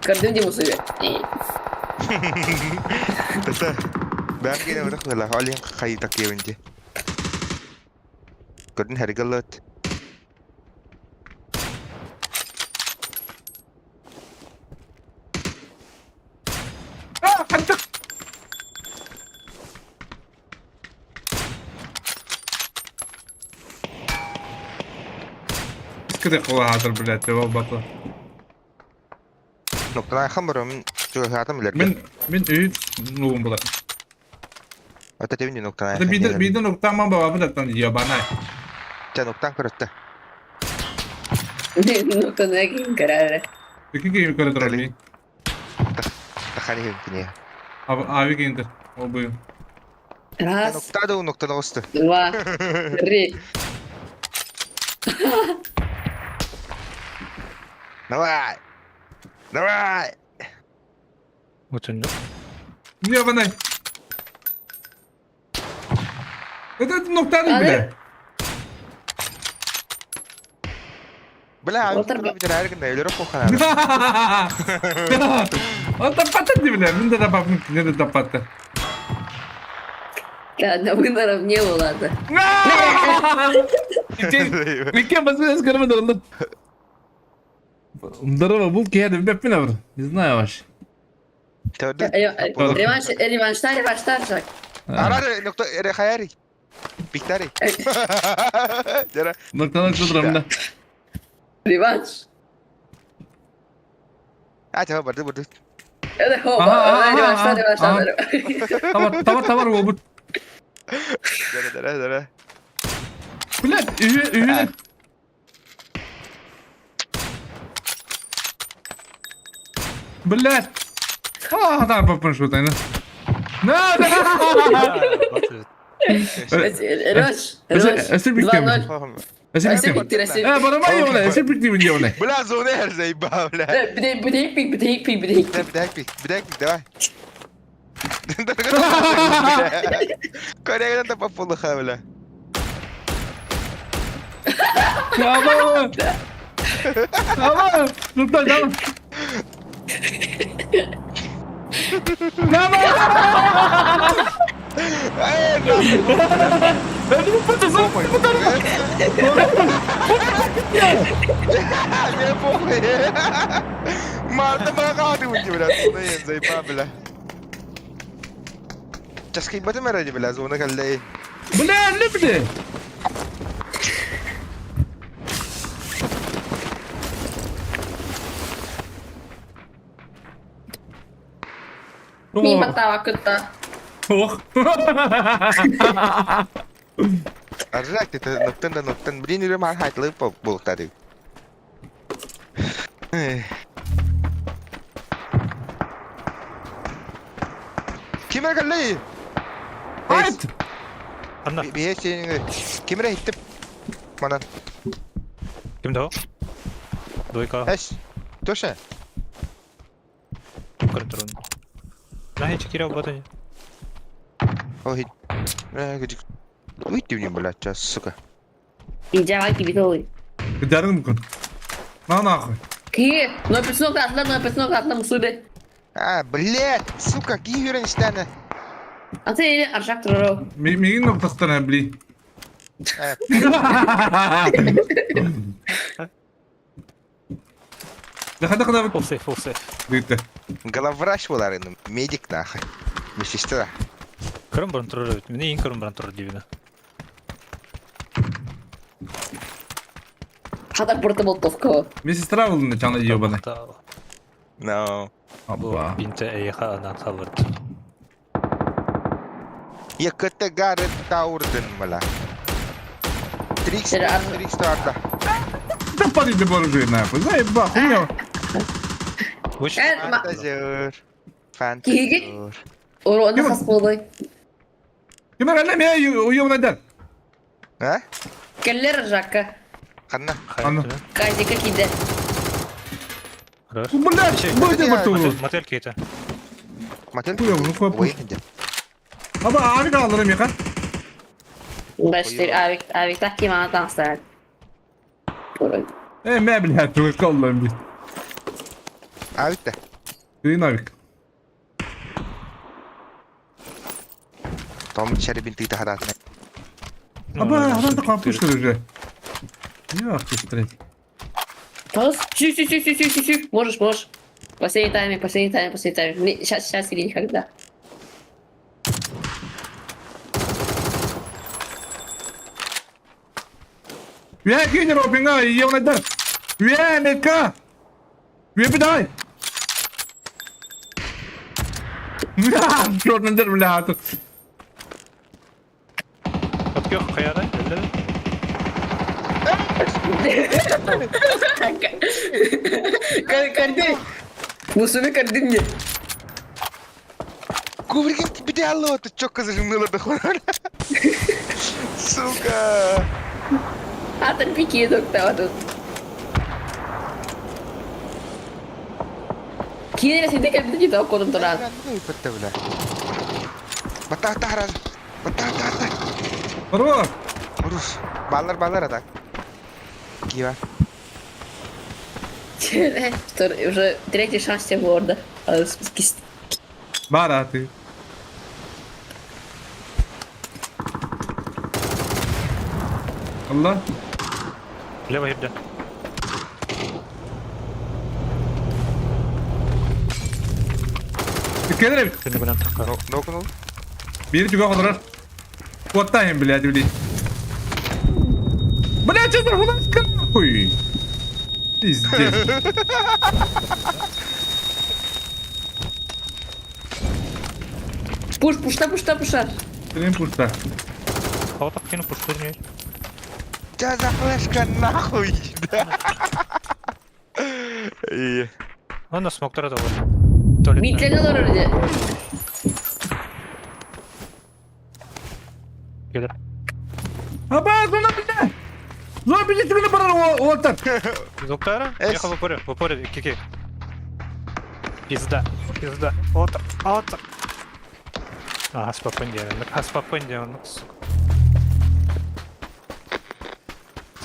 Gördün mü Musu'yu? Tata. Ben gene bırakmıyorlar. Halin kayı takıyor önce. Gördün her galat. Kıdı kola hazır bilet. Cevap batı. Noktadan kamera min şu hayatım ileride. Min üyüt nuğum bulat. Ata tevindi noktadan. Hadi bir de nokta ama baba biletten diyor bana. Can noktadan kırıttı. Nokta kim karar? İki game yukarı duralım. Takani hemkini ya. Abi game'dir. O buyum. Раз, Noktada o noktada ustu. два, три. Давай. Давай. Вот он. Diyor bana. Это nokta değil bile. Bela abi. Otur be. Bir tane her gün de öyle kokana. O tapattı bile. Bunda da bakmış. Ne de tapattı. Ладно, выборов не было. Вике басın eskırımı duruldu. Здорово, булки я в бепина вр. Не знаю ваш. Реваншта Жак. Ara nokta hayari. Biktari. Jara. Noktadan kudurumda. Реванш. Aç ha bardı. Это хоба. Реваншта. Tamar robot. Jara. Ulan üye. Блядь. Да, попон что тайна. Да. Реванш. Esir biktim. 2-0. Esir biktim. Esir Bana mı yiyor lan? Esir biktim diyor lan. Bela zone her şey bağla. بديك Bir dakika devam. Kore'den de papulu havla. Tamam. Tamam. Sultan tamam. Ödümü patlasın. Ne bu ya? Malta bana kaldı bu gibi biraz. Ne yazayım babla. Just keep batı merancı biraz ona kaldı. Bu ne bir de? Мимо тавакытта. Ох. Аржак ты ноктан блин үрем хайтлы болуктады. Кимер галлы? Hayt. Анна, Бие сенің кимер хиттіп манан. кімді о? Дойка, Әш, тоша. көріп тұрын. Нахи чекирау батыне. О хит. Гыжик. Уйти мне, блядь, сейчас, сука. Индиавай кибитовый. Giderim bugün. Lan akı. Ки, но песок атла мусубе. Блядь, сука, киверен штаны. А ты аршак туру. Migin noktasından bili. Daha kadar Full safe, full safe. bitti. Головврач болар енді, медик нахуй. Медсестра. Көрім бұрын тұрыр өт. Мені ең көрім бұрын тұрыр дейбіні. Хата порта болтовка. Медсестра olduğunda canı yiyor bana. No. Бұл Abba. бинті әйеха анан қалырд. Якыты гары таурдын мала. Трикс Серьезно? тарда. Да парень боржує нахуй. Заебал. Хуйня. Өш, Фантазер. Киги? Фантазер. Уроны хас болой. Kime ben ne uyuyor neden? А? Келлер жакка. Қанна? Анна. Казика киде. Хорош. Блядь, böyle bakıyorum. Мотель кейті. Мотель? Бuyur, bunu koy, Ой, енді. Ama abi de alırım yakan. Баштыр авик так кимана таңстар. Ben bile tuğuk kollarım bir. Авикті. Kıyın abi. Том шәрібін тыйты харатына. Ama adam da kapmıştır уже. Yok быстрее. Тос. Сю. Можешь. Последний тайминг. Сейчас или никогда. Ve kinyer o pinga yiyor neden? Ve neka. Ve bir daha. Şort neden bile hatı. Öpke yok, kayada. Öldü. Карды. Мусуны карды мне. Кувырген тебе алло, ты чё казажымныла да хорона? Сука. Атыр пике доктава тут. Кинер сиде карды не то кодом туран. Ну и пытта, бля. Бата, раз. Бата. Bro. Урус. Баллар атак. Кива. Что, уже третий шанс тебе гордо. Baratı. Allah. Лево ебде. Gelirim. Сені гүнен таққа. Нокнул. Bir juga kadar. Kuattayım блядь, блядь. Блядь, это флешка нахуй. Пиздец. Пуша. Senin puşta. Хаватақ кені пұшты не? Чё за флешка нахуй? И Ана смоктары да бар. Туалетная. Митлені дұрырды. Келер. Аба, зона блядь. Зона блядь, ты мне пора олтар. Доктора? Эс. Ехал в упоре, кики. Пизда. Отыр. Аспапын деуін, сука.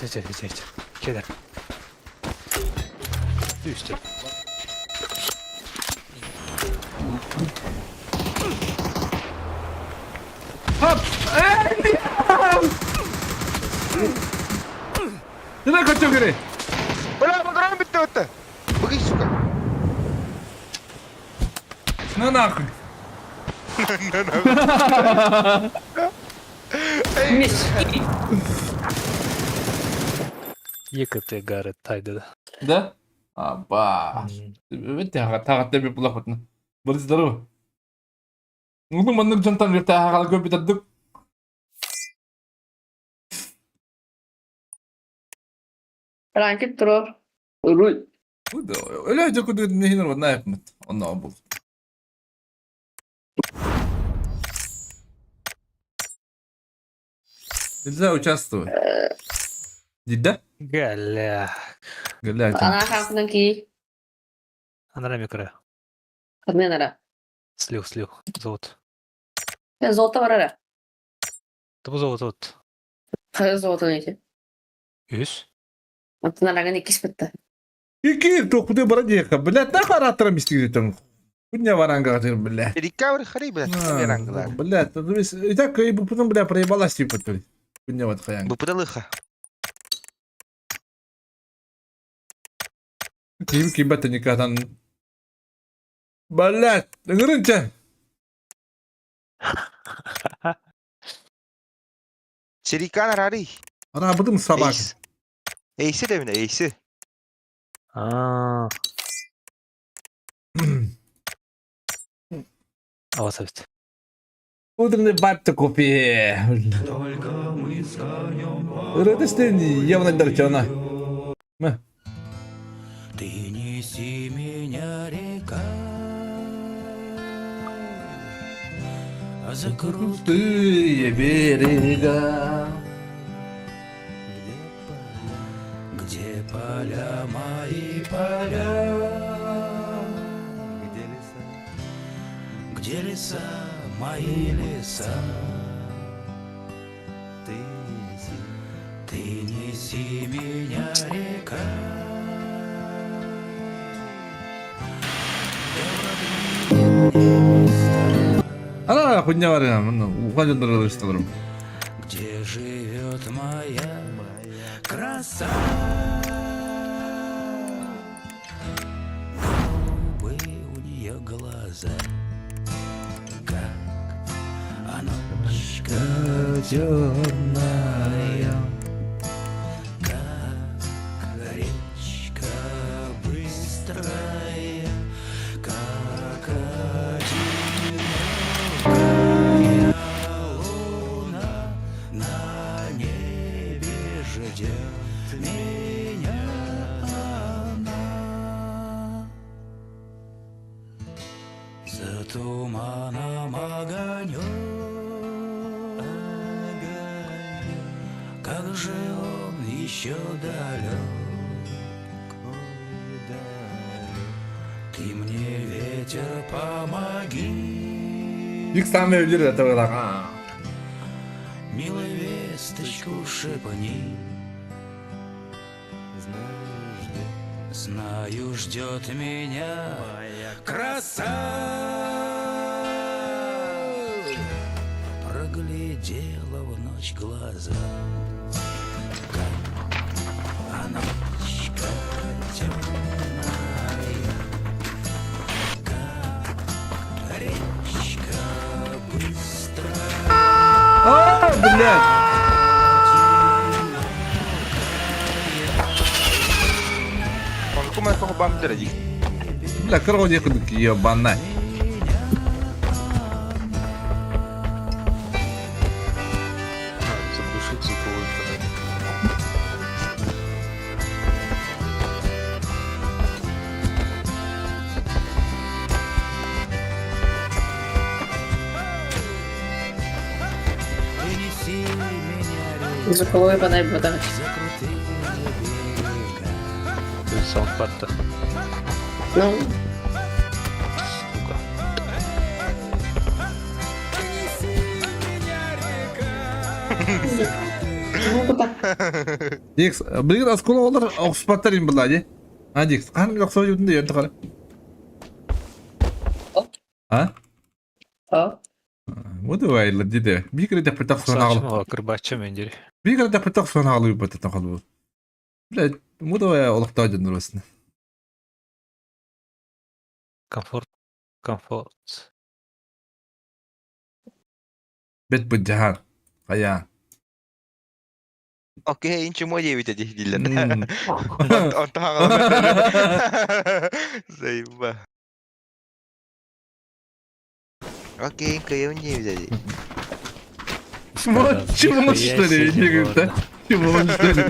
Жет. Келер. Үстел. Hop. Neden kaçıyor geri? бля, баграм битті өтті. Бұғый, сука. Ne nahуй? Мешки. Екі те гары тайды да. Да? Аба. Это тағатта бір бұлақ бұтына. Бір здорово. Ну, маннык жантан верте хагал көп битадык. Ranket durur. Rul. Öyle aja kudu nehin var ne yapmat. Ondan bul. Нельзя участвовать. Дидда? Галя. Галя. Ana kalkın ki. Она микро. Kadın ara. Слив. Зовут. Ben zolta var ara. Тобу зовут. Kaya zolta neydi? Üs. Antın aragan ikisi bitti. Iki tokudu bara jeka. Блядь, нахуй оратором истигитен. Куня варанга гатыр, блядь. Рекавер хари, блядь, веранглар. Блядь, и так и потом, бля, проебалась типа, то ли. Куня вот хаянг. Бупудалыха. Kim kibata nikahtan. Блядь, dengerin. Çelikan haри. Ana bıdım sabah. Ace. Ace'i de mi ne? Ace'i. А. Авасавит. Утренний бабта купи. Только мы с конем Радостен явно дарчана. Ты неси меня, река, а за Крутые берега. где поля мои поля, где леса мои леса. Ты неси меня, река. Ana kunya var ya. Ukan dırılır istedim. Где живет моя краса? Голубые у нее глаза, как ночка темная, как речка быстрая, как одинокая луна на небе ждет меня она. За туманом огонек, как же он еще далек. Ты мне, ветер, помоги, İlk sen mi öldürür ya tabii ha. милая весточку шепни. Знаю, ждет меня краса. Проглядела в ночь глаза, как ночка темная, как речка быстрая. Aa, блядь. Кому я бам дради? Бля, короче, ехать ебаная. Заглушить звуковой фонарь. Принеси меня, Звуковой панель буде. закрутые берега. То есть саундпад-то. Ну, Сука. ну куда? Дикс, блин, аскула олар окспаттарин блади. А, Дикс, қан жақсы өтінде енді қара. А? О. Вот давай, ладиде. Бикре де пытақ соны алып. Сачма кырбача мендери. Бикре де пытақ соны алып бәтті қалып. Блядь, вот давай олықта жындар басына. Комфорт. Бет бұд жахан. Қая. Okey, inci mo diye bitecek dillen. Hmm. On tahan. Zayıf. Окей, кайım не взяли. Вот чего что ли, не говорит, чего что ли.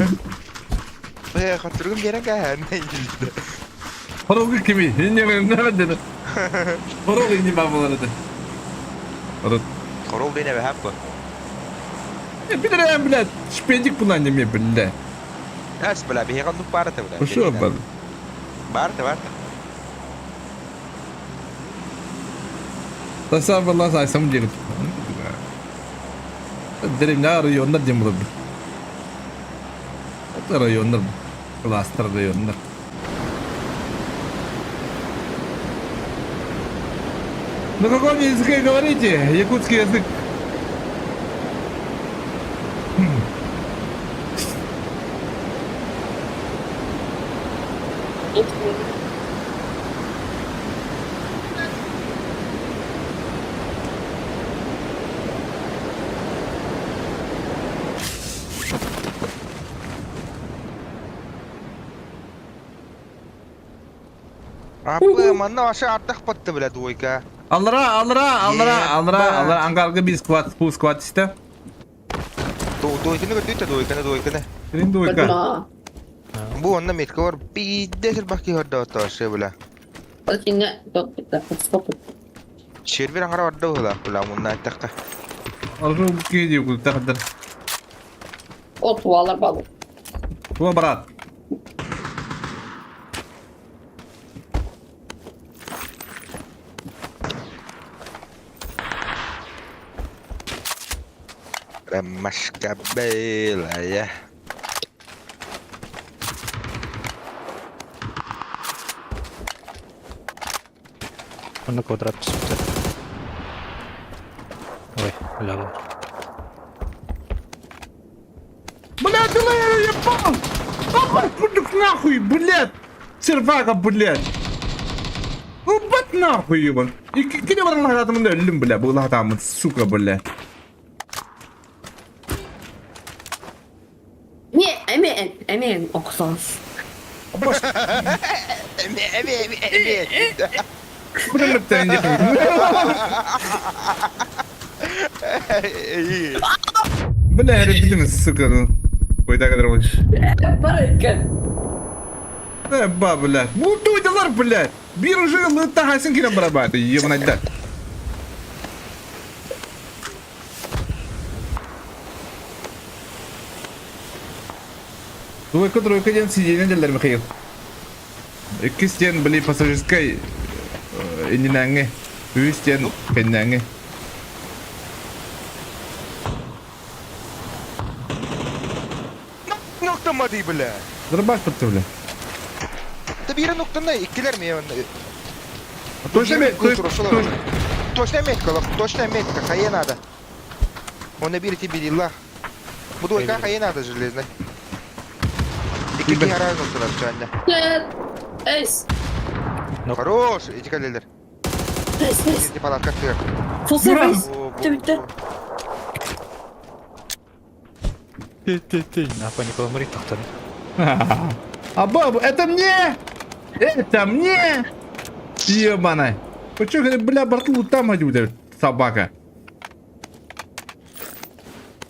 Бля, hatırım yere gel. Хорог кими, не говорит. Хорог не бабалады. Рот. Korol beni be hep bu. Bilirəm, блядь, шпендик була не мне, блядь. As bela bir hekan nuk barata bela. Что, бал? Barata. Тасам валла сайсам делит. Дерем на райондар дем булды. Это райондар. Кластер райондар. На каком языке говорите? Якутский язык. Apa mana aşağı artık battı bela duayka. Алра, ангарга бис скват, фул скват işte. Duaykını gördü duaykını. Senin de uyka. Бадма. Bu onda metka var. Bir de sel bakki hada aşağı bela. Bakayım Yok bitti. Stop. Şerver angara vardı bela munna takka. Алжу кеди кул тахдар. От туалар балу. Во брат. Ramaska bela ya. Он на квадрат посмотрит. Ой, ляво. Блядь, ты я ебал! Папа, пудук нахуй, блядь! Сервага, блядь! Ну, бать нахуй, ебан! И киде бар лахатамын өлім, бля, бұл лахатамын, сука, бля. Не, әмен оқысаңыз. Бұдан мүттен де Бля, әрі сука, ну. Қойда қадар болыш. Барайка. Ба, блядь. Бұл тойдалар, блядь. Bir уже лыта хасын кирен барабады, ебан айда. Тройка ден сиденен делдер Михаил. Екі стен, блин, пассажирской ининаңы. Үй стен кеннаңы. Noktama değil bela. Дырбаш пытты, бля. Tabi noktanda ikiler mi ya? Точно ме, Точно метка, хае надо. Он наберите берила. Буду как хае надо железно. İki yarar noktalar şu anda. Нет. Эйс. Хорош, эти калелер. Эйс. Эти палатка тыр. Фулсайф эйс. Bitti. Apa nih kalau merintah tadi? А бабу, это мне! Это мне! Ебаная! Почему, говорит, бля, борту там одюда, собака?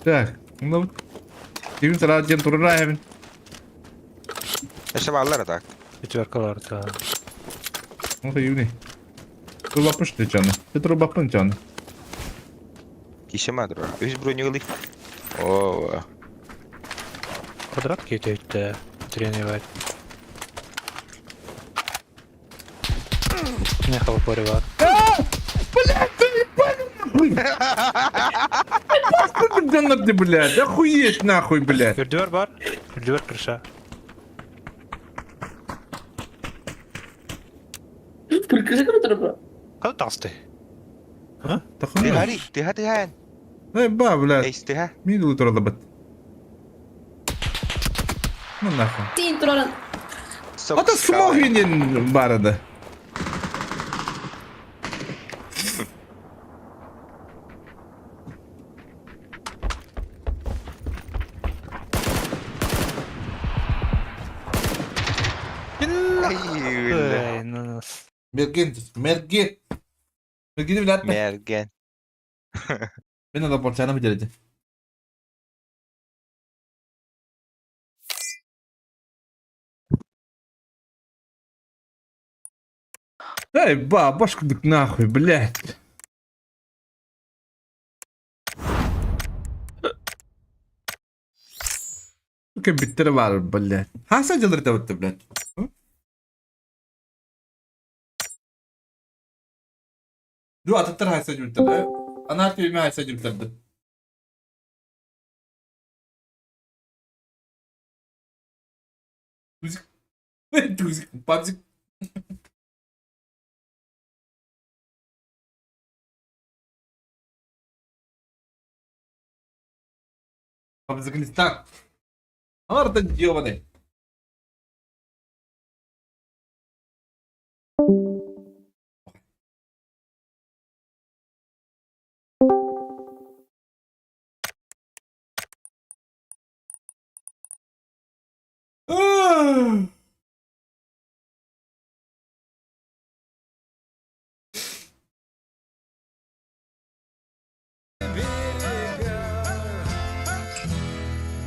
Так, ну... Дивим сразу ден тураем. İşte bağlar atak. Четверка ларта. Ну ты юни. Труба пышты чаны. Ты труба пын чаны. Kişi madır. Üç bronyu kılık. Oo. Квадрат кетеді, тренировать. Не хавапори бар. Блядь, ты ебаный нахуй! Ганат ты, блядь, охуеть нахуй, блядь! Үрдүвер бар, үрдүвер крыша. Прикажи круто. Када тасты? Tihari, tihan. Эй, ба, блядь, Eys tiha. мин ултырады бит. Ну нахуй. Тин туран. Ата смогинен бар еді. Ay, öyle. Эй, ну... Мерген. Gidip bile atma. Mergen. Ben de porçağına mı geleceğim? Эй, бабушка, так нахуй, блядь. Bitti var, блядь. Hasacıları da bitti, блядь. Dur, atıktır hasacı bitirdi. Anahtar köyümü hasacı bitirdi. Tuzik. Tuzik. Pabzik. Пабзиклистан. Арда ёбаный.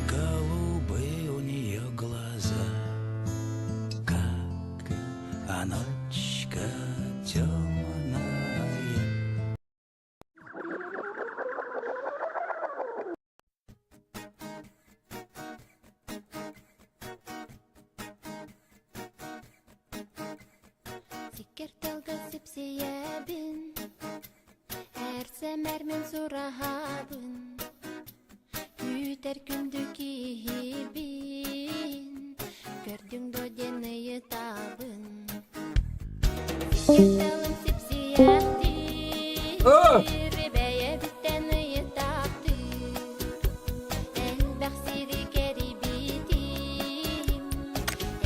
Голубые у нее глаза, как ночка темная. Сикертелга сипсиябин, әрсемәрмен сураһабын, үтер күндү киһибин, көрдүң додены ютабын. Сикертелым сипсиябди, бәйе биттәны ютабды, әлбәхсири кәрибитим,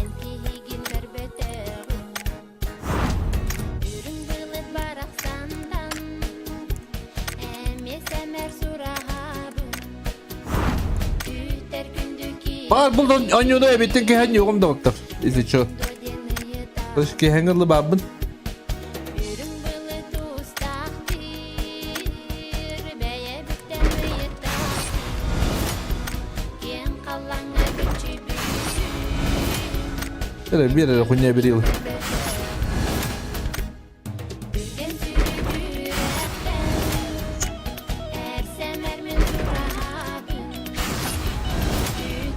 әнкиһигин бәрбәтәғын. Ürün bılıt baraksandan, emesemer surahabın, üter gündüki Buldun oyunu bittin ki hen yokum doktor. İzi şu. dodeni yıta. Kış ki hangırlı babın. Ürün bılıt ustaktır, beye biteni yıta. Gen kalana gücü büyüsün, Bir yere kunya bir yıl. gen sürü yürekten, ersemermin surahabın,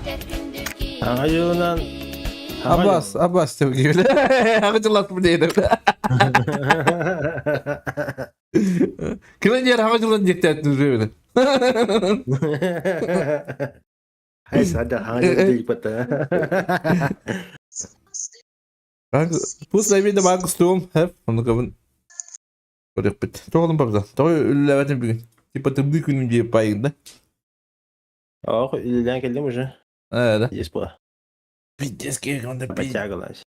üter gündüki Hayırlan. Abbas tabii gibi. Hakıcılat mı diyelim. Kimin yer hakıcılat dikte ettiniz böyle. Hai sadar hang di pata. Bu sayfayı da bak istiyorum. Hep onu kabın. Oraya bit. Çoğalım babza. Çoğu üllevetin bir gün. Tipa tıbbi günün diye payında. Oh, ilan kelli muje. Evet. Yes pa. Bittes ki onda Pachagalas.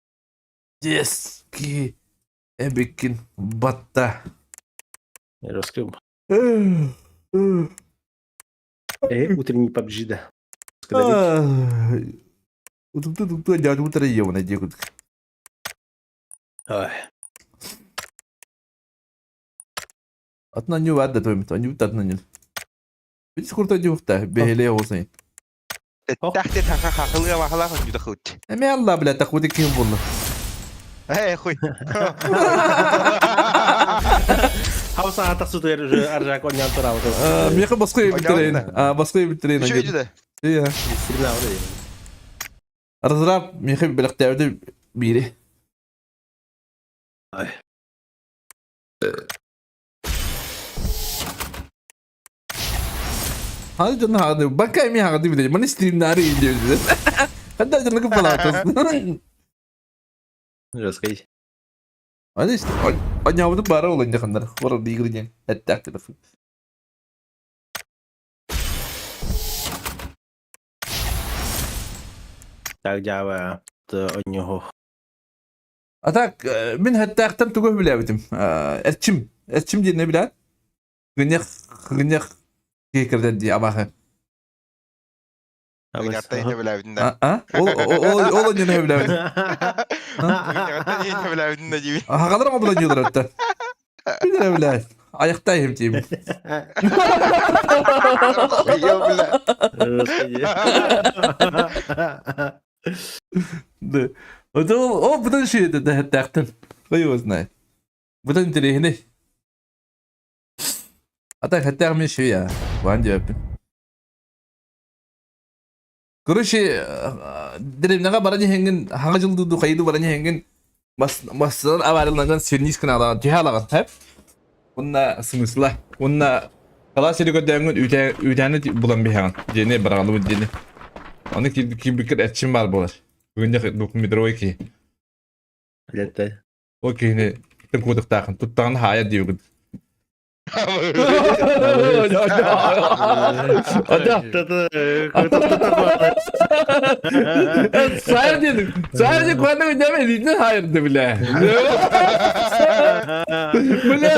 bittes ki. Ebekin batta. Raskrim. Утренний PUBG да. Tutup aja utara iya mana dia kut. Ой. Atna nyu vadda toy mit. Anyu tatna nyu. Biz kurta jufta behele olsun. Tahtir haqlığa mahla juda xut. Eme Allah bile takvudi kim bunu. Hey xuy. Hausa atak su ter arja ko nyantor aw to. Meka baskı bitirin. Baskı bitirin. Şu juda. Iya. Sirna ore. Arzrab meka bilaktardı biri. Ay. Hadi canım hadi. Bakayım ya hadi bir de. Bana streamleri izliyoruz. Hadi canım kıpala atasın. Raskay. Hadi işte. Anyavdu bara olunca kanlar. Orada gireceğim. Hatta telefon. Tak Java to onyo. Atak min hatta aktam tuguh bile bitim. Erçim. Erçim diye ne bile? Gınyak kekirden diye abahı. Gatta yine bilavidin Ha? Ol ne bile bitim. Gatta yine bilavidin de gibi. Ha kadar mı bulan diyorlar hatta. Bir de öyle. Ayaktayım diyeyim. Ya bile. O bu da şey dedi hatta. Koyuyoruz ne? Bu da indireyini. Hatta mi şey ya. Van cevabı. Kuruşi dilimine barani hengin hangacıldı du kaydı barani hengin maslar avarılan sürniş kanala cihalagan hep. Bununla smysla. Bununla kala seri gödəngin ütəni bulan bir han. Jeni baralı bu dini. Onu ki bir etçim var bolar. Bugün de dokumentro ki. Летай. O ki ne tüm koduk takın. Tuttan haya diyor. Sadece kuanda ödemedin hayırdı bile. Bile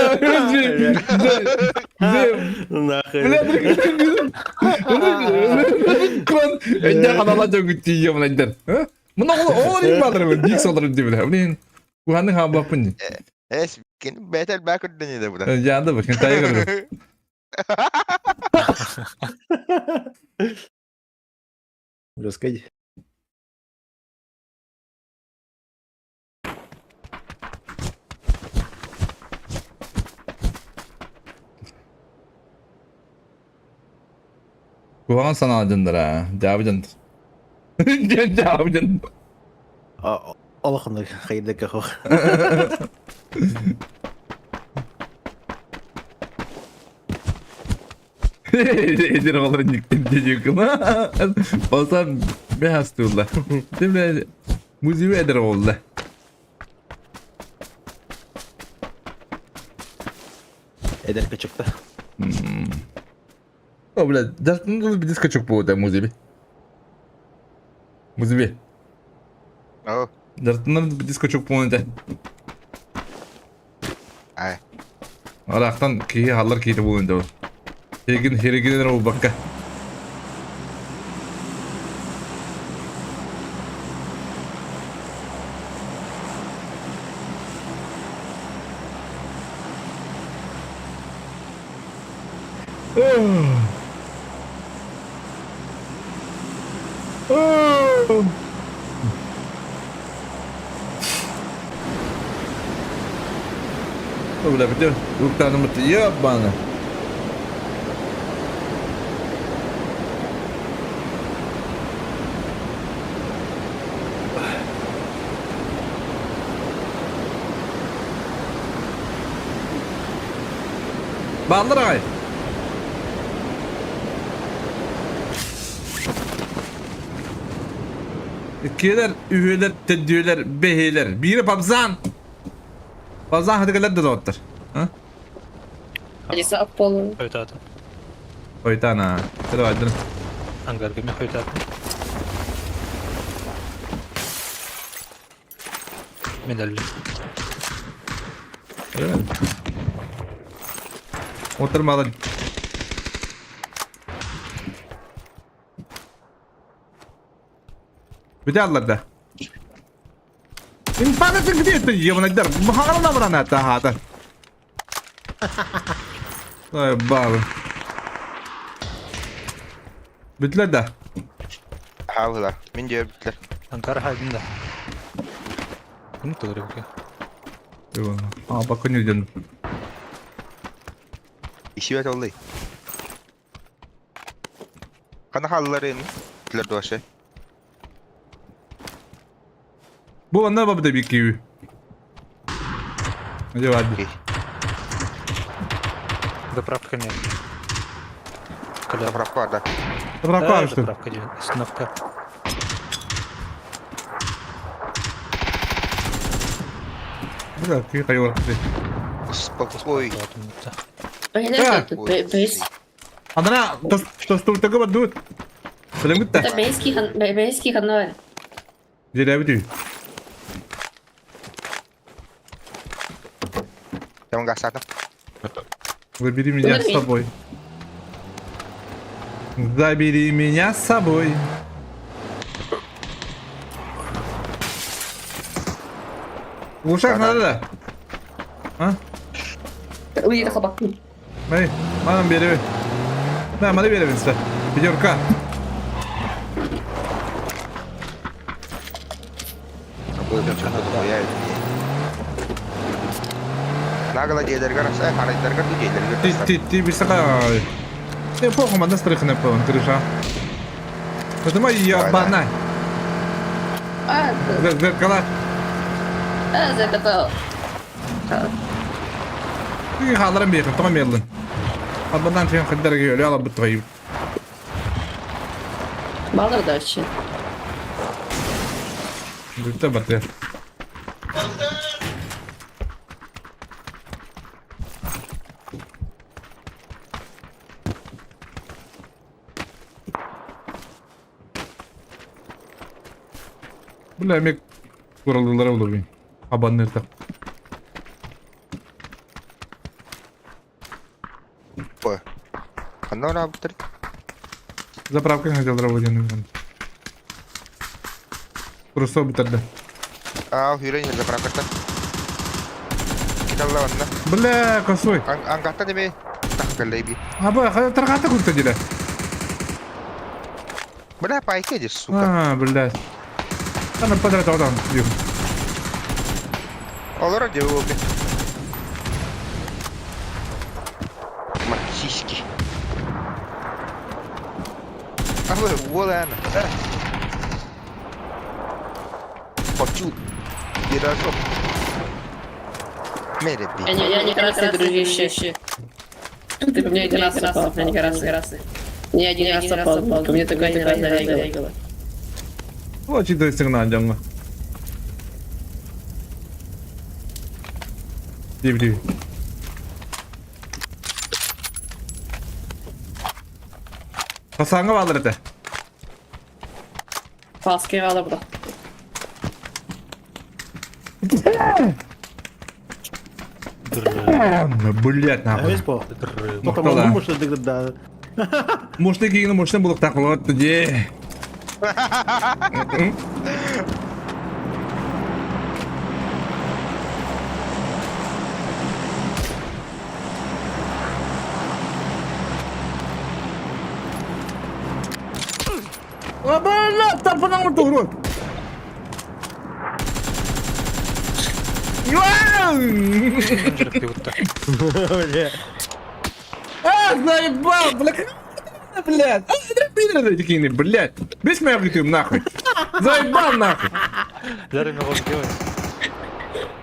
Ende kanala çok gitti yiyorum lan der. Bunu o değil mi alırım? Dik salarım diye bile. Ulan kuanda ha bakın. Benim betel bakır deniyor burada. Yandı bakın tayı görüyorum. Расскажи. Kuhan sana acındır ha. Cevabı candır. Cevabı candır. Allah'ım hayırlı kahve. Edir olarak yıktım diyecek ama. Olsam bir hasta oldu. Değil mi? Muzivi eder oldu. Eder kaçıktı. O bile. Zaten bir disko çok boğdu muzivi. Muzivi. Oh. Zaten bir disko çok boğdu. Ay. Araktan ki hallar ki de boğdu. Herigin o bakka. Udah betul. Urutan nomor 3 bana. Bağlar ay. İkiler, üyeler, tedbirler, behiler. Biri babzan. Babzan hadi gelir de zattır. Ha? Alice Apollo. Höjtaten. Oy tane. Hadi hadi. Hangarga med höjtaten. Medalj. Evet. Oturmadan. Bir de Allah'da. İnfanatın gidiyor da yemin eder. Mahalına vuran hatta hada. Ay bağlı. Bitler de. Havla. Min diyor bitler. Hankar halinde. Bunu da görüyor ki. Eyvallah. Aa bakın ne canım. İşi var oldu. Kana halları yani. Bitler dolaşıyor. Bu anlar babı da bir kivi. Hadi hadi. Окей. Заправка нет. Zaprafka var da. Bırak var işte. Заправка нет. Остановка. Bırak ki kayıyor. Uspokój. Aynen. Base. Adana tost takı var dur. Selam gitti. Base kanı var. Jadi apa tu? Jangan gasar tuh. Забери меня с собой. Забери меня с собой. Ушак надо да? А? Uyuydu kapattım. Hey, bana beri. Ne bana verin size. Пятерка. Бөлдім шанады қояйды. Нағыла дейлерге қараса, қарайдарға дейлерге қараса. Ты без такая. Ты плохо манда стрихне по крыша. Это моя бана. А, Зеркала. зеркало. Ты халарам бейхин, тома медлен. Абадан тен хаддар гейлі ала бұт ғайып. Bağlar da açı. Gütte batı. Бұл әмек құралдылары olur benim. Abanın ertak. Ой. Оно работает. Заправка хотел водяную. Просто бітірді. Үйренер заправката. Киталла ванна. Бля, косой. Аңғатта деме. Таққалай би. Аба, тарқаты күрті деле. Бля, пайке деш, сука. Блядь. Она подряд аудан. Олар де обе. Марксистский. Вы, вот она. Хочу. Пирожок. Мерит би. Я не красный, дружище. Ты мне один раз попал, я не красный. Не один раз попал, ко мне такой один раз навягало. Очень то сигнал, Дёнга. Диви. Pasanga var это. Паски вала бро. Блять, нахуй. Мақтала. Мушты кийini муштан булып тақылып туди. Блять, тапанам туру. Заебал, блядь. Пидоры такие, блядь. Без меня вытем нахуй. Заебал нахуй. Зараз ми вас делаем.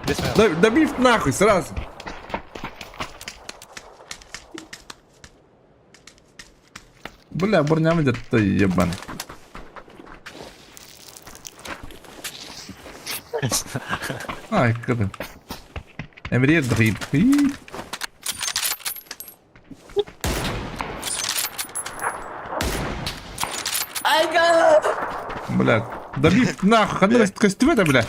Без меня. Добив нахуй сразу. Бля, бурнями где-то ебан. Ай, когда. Эмре дрип. Айга! Бля, добив нахуй. Одна раз костюм это, бля.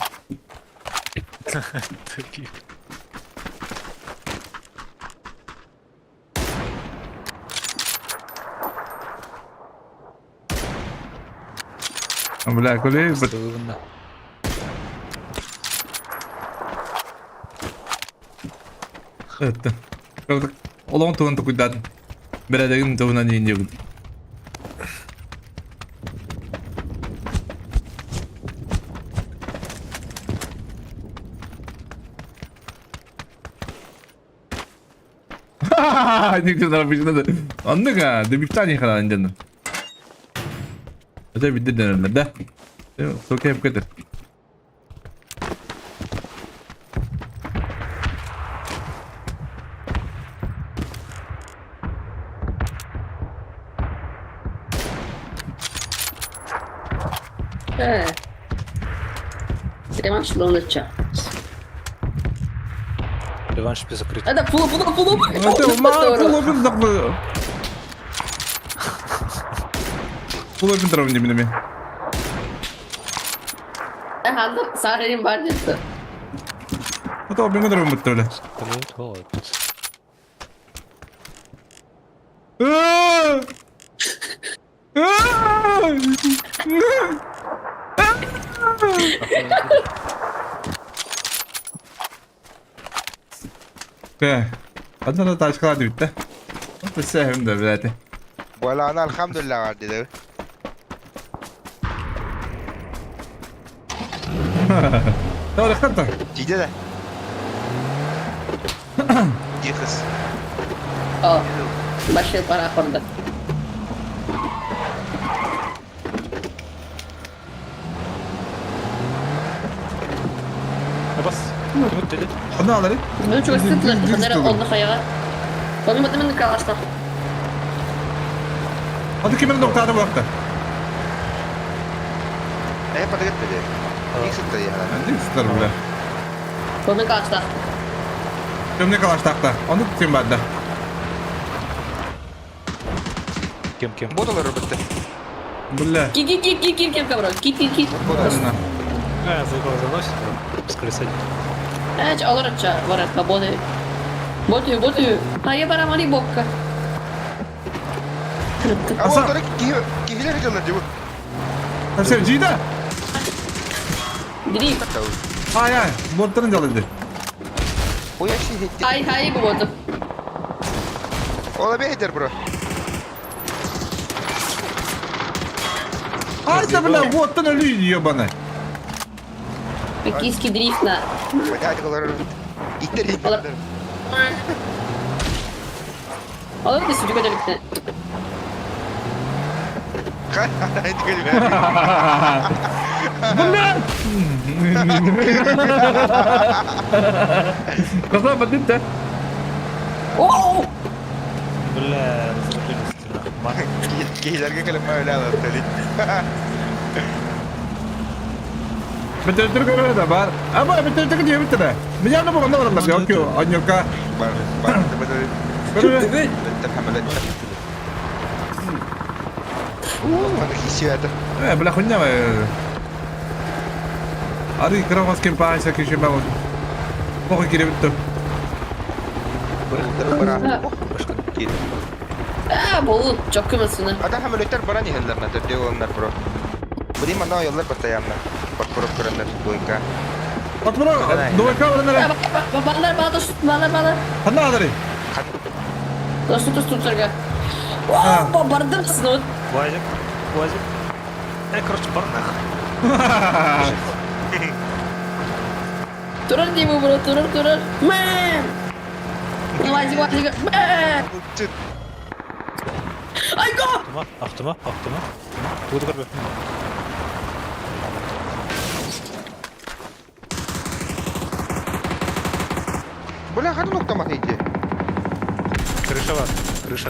Бля, коли... Это... Олон туғанты күйдадым. Бір әдегім туғынан дейін егін. Никто написано. Андыга, дебифтани хана инден. Это видно, да? Только я покажу. Ремонт луноча. Реванш без закрытия. Это пулу. Это мало половин такой. Половин травм не Hazır Sarı'nın bardakta. Это обмен травм это ли? Вот. Adana taşkala bitti. Bu sevim de bileti. Valla ana alhamdulillah var dedi. Doğru kırdı. Cide de. Yıkız. Aa. Başka para orada. بس تموت dedi. Onu alırım. Ну что, стыдно, Düz когда durun. отдыха я. Помимо этого на калашта. Hadi kimin noktada bu vakti? Pada gitti dedi. İlk sıktı ya. Ben de isterim bile. Помимо калашта. Gömlek alaş takta. Onu tutayım ben de. Kim? Bodalar bitti. Bulle. Кик, каброн. Кик. Bodanına. Ja, за его заносит, воскресать. Эч, аларача, варат, работаю. Ботаю. А я пора мали бокка. Ama Hasan. onları kihiler ediyorlar diyor. Taşır cida. Дриф. Hay. Botların çalındı. O yaşı hitti. Ай, bu botu. Ola bir eder bro. Ay da bile bottan ölü yiyor bana. Токийский дрифт на. Hadi kolay. İttir Ola. ittir. Alır mısın çocuk ödelikte? Hadi geliyor. Bu ne? Kasa badin de. Оу! Бля, разрубились. Kihilerge gelip öyle anlattı. Betul-betul kan ada bar. Apa betul-betul dia betul dah. Macam mana pun orang lagi okey. Anyoka. Betul. Betul. Betul hamalat. Mana hissiyatı. Belah kunya mah. Ari kira maskin pa sa kishin ba. Okey kira betul. Bulut. Çok kımasını. Ada hamalatlar bana ni heller nadır diyor onlar bro. Beri mana yollar batayamlar. Korkup kuranlar doyka. Bak bro. Dua kau orang Ya ada. bak, balar. Hana ada ni. Tut sarga. Bombardı mısın o? Вазик. Короче, барнах. Durur değil mi bro? Durur. Man! Vazı. Man! Ay go! Автома. Тут горбе. Bula kadın nokta mı heydi? Крыша var. Крыша.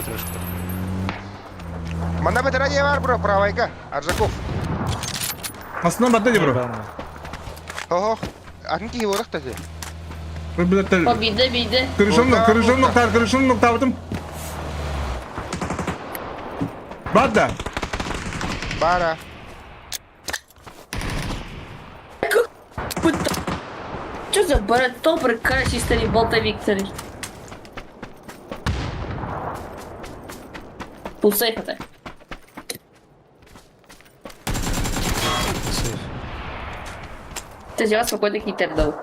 Mana bedera var bro Pravayka. Arzakov. Aslında badde dia bro. Ho. Akin ki hivorak taşı. Betul. O bildi. Kırışın nokta betul. Badda. Bara. Что за барат добрый, качественный старый болтовик царь? Пулсейф это. Ты взял спокойно китер дал.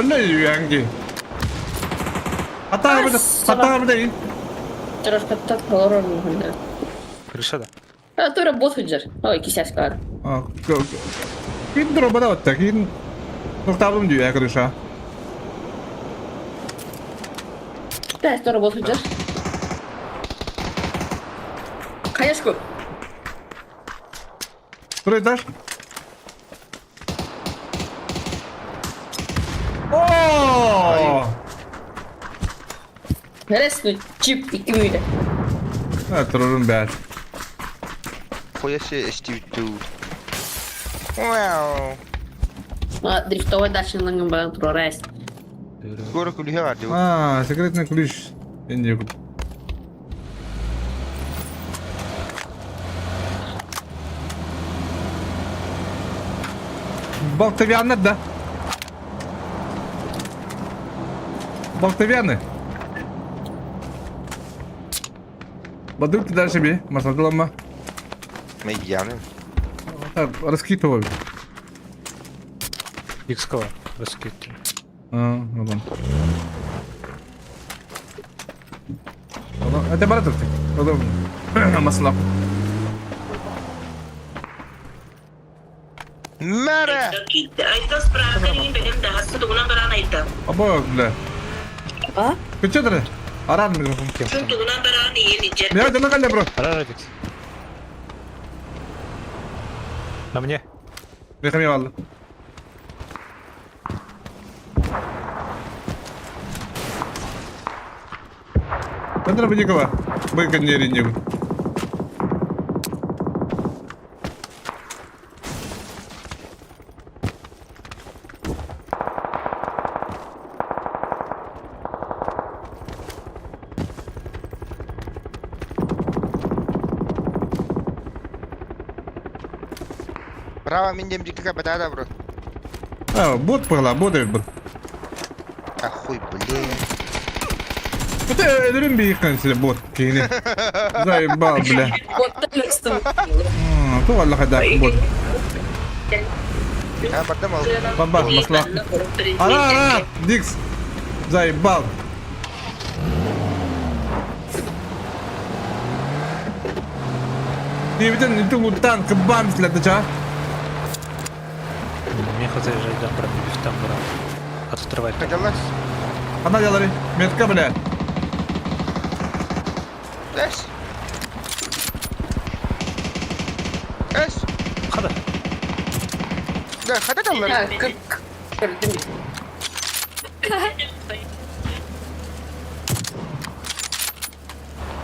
Ne diyor hangi? Hata mı değil? Трошка так колорно выглядит. Крыша, да. А то работает же. Ой, кисясь кар. Kin drop'a da battı. Kin nokta aldım diyor ya kırışa. Да, то работает же. Конечно. Buraya taş. Ooo! Resmi çip iki müydü? Evet, dururum ben. Koyaşı ST2. Wow. Дрифтовой дачный ланган прорайс. Скоро kulühe var diyor. Секретный ключ. Индию. Болтовяны, да? Болтовяны. Бадук дальше би. Масадулама. Мейяны. Раскидывай. Икскова. Раскид. Вот он. Это barat artık. Oğlum. Maslak. Mara! Aba güle. А? Kaçadır? Arar mı mikrofon? Ya canına kaldı bro. Радик. На мне. Bekam ya vallahi. Kadar bir nikova. Bakın yerinde bu. Bravo, min демдиктика бадада, bro. Ha, bot pala, bot evet bu. Ахуй, блин. Bu da ölürüm bir yıkan size bot kini. Zaybal bile. Botta üstüm. Tu vallahi kadar bot. Ha, bardam al. Baba maslak. Ara. Dix. Zaybal. Дивитен itu hutan kebam setelah tu cah. Мне хватает жайдан пробив там брат. Отрывать. Кадалас. Ana jaları. Metka bile. Эс. Эс. Хада. Да, хада даллар. Ha, gördüm.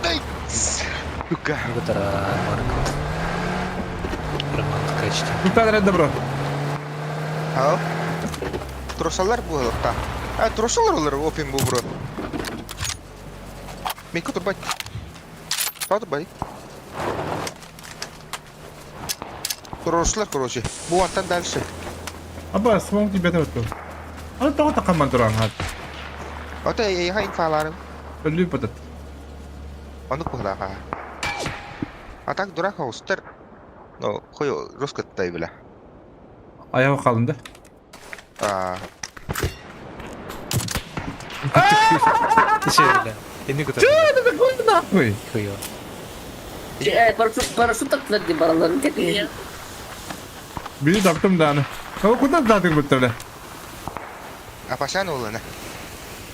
Дай. Сука. Гутара Марк. Роман качти. Hutan nerede bro? Ау. Трусалар bu halukta. Ha, trusalar olur opim bu bro. Meko turbay. Sağ turbay. Трусlar короче. Bu antan дальше. Aba smong tiba tahu tu. Ada tahu tak kaman turang hat. Ote ya infalarım. Ölü patat. Onu kuhlaka. Atak durak hoster. No, koyo roskattay bile. Ayağı kalındı. Aa. Şey bile. Eni gutara. Koy. Kuyo. Evet, paraşüt atladı baraların tepeye. Biri taptım da ana. Kau kuda zaten betul dah. Apa sana olana?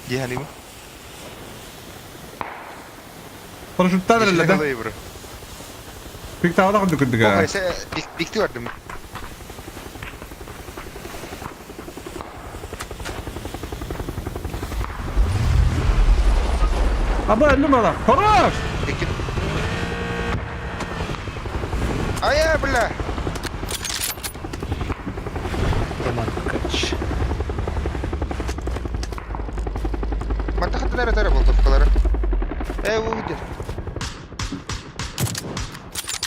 Gihan ibu. Paraşütten nerede dah? Olay bro. Pek tahu tak dukun Oh, dega. saya dikti vardım. Aba ölü malah. Koros. Dikti. Aya bela. Роман Кач. Mata katlara tara buldu fukalara. Bu gidiyor.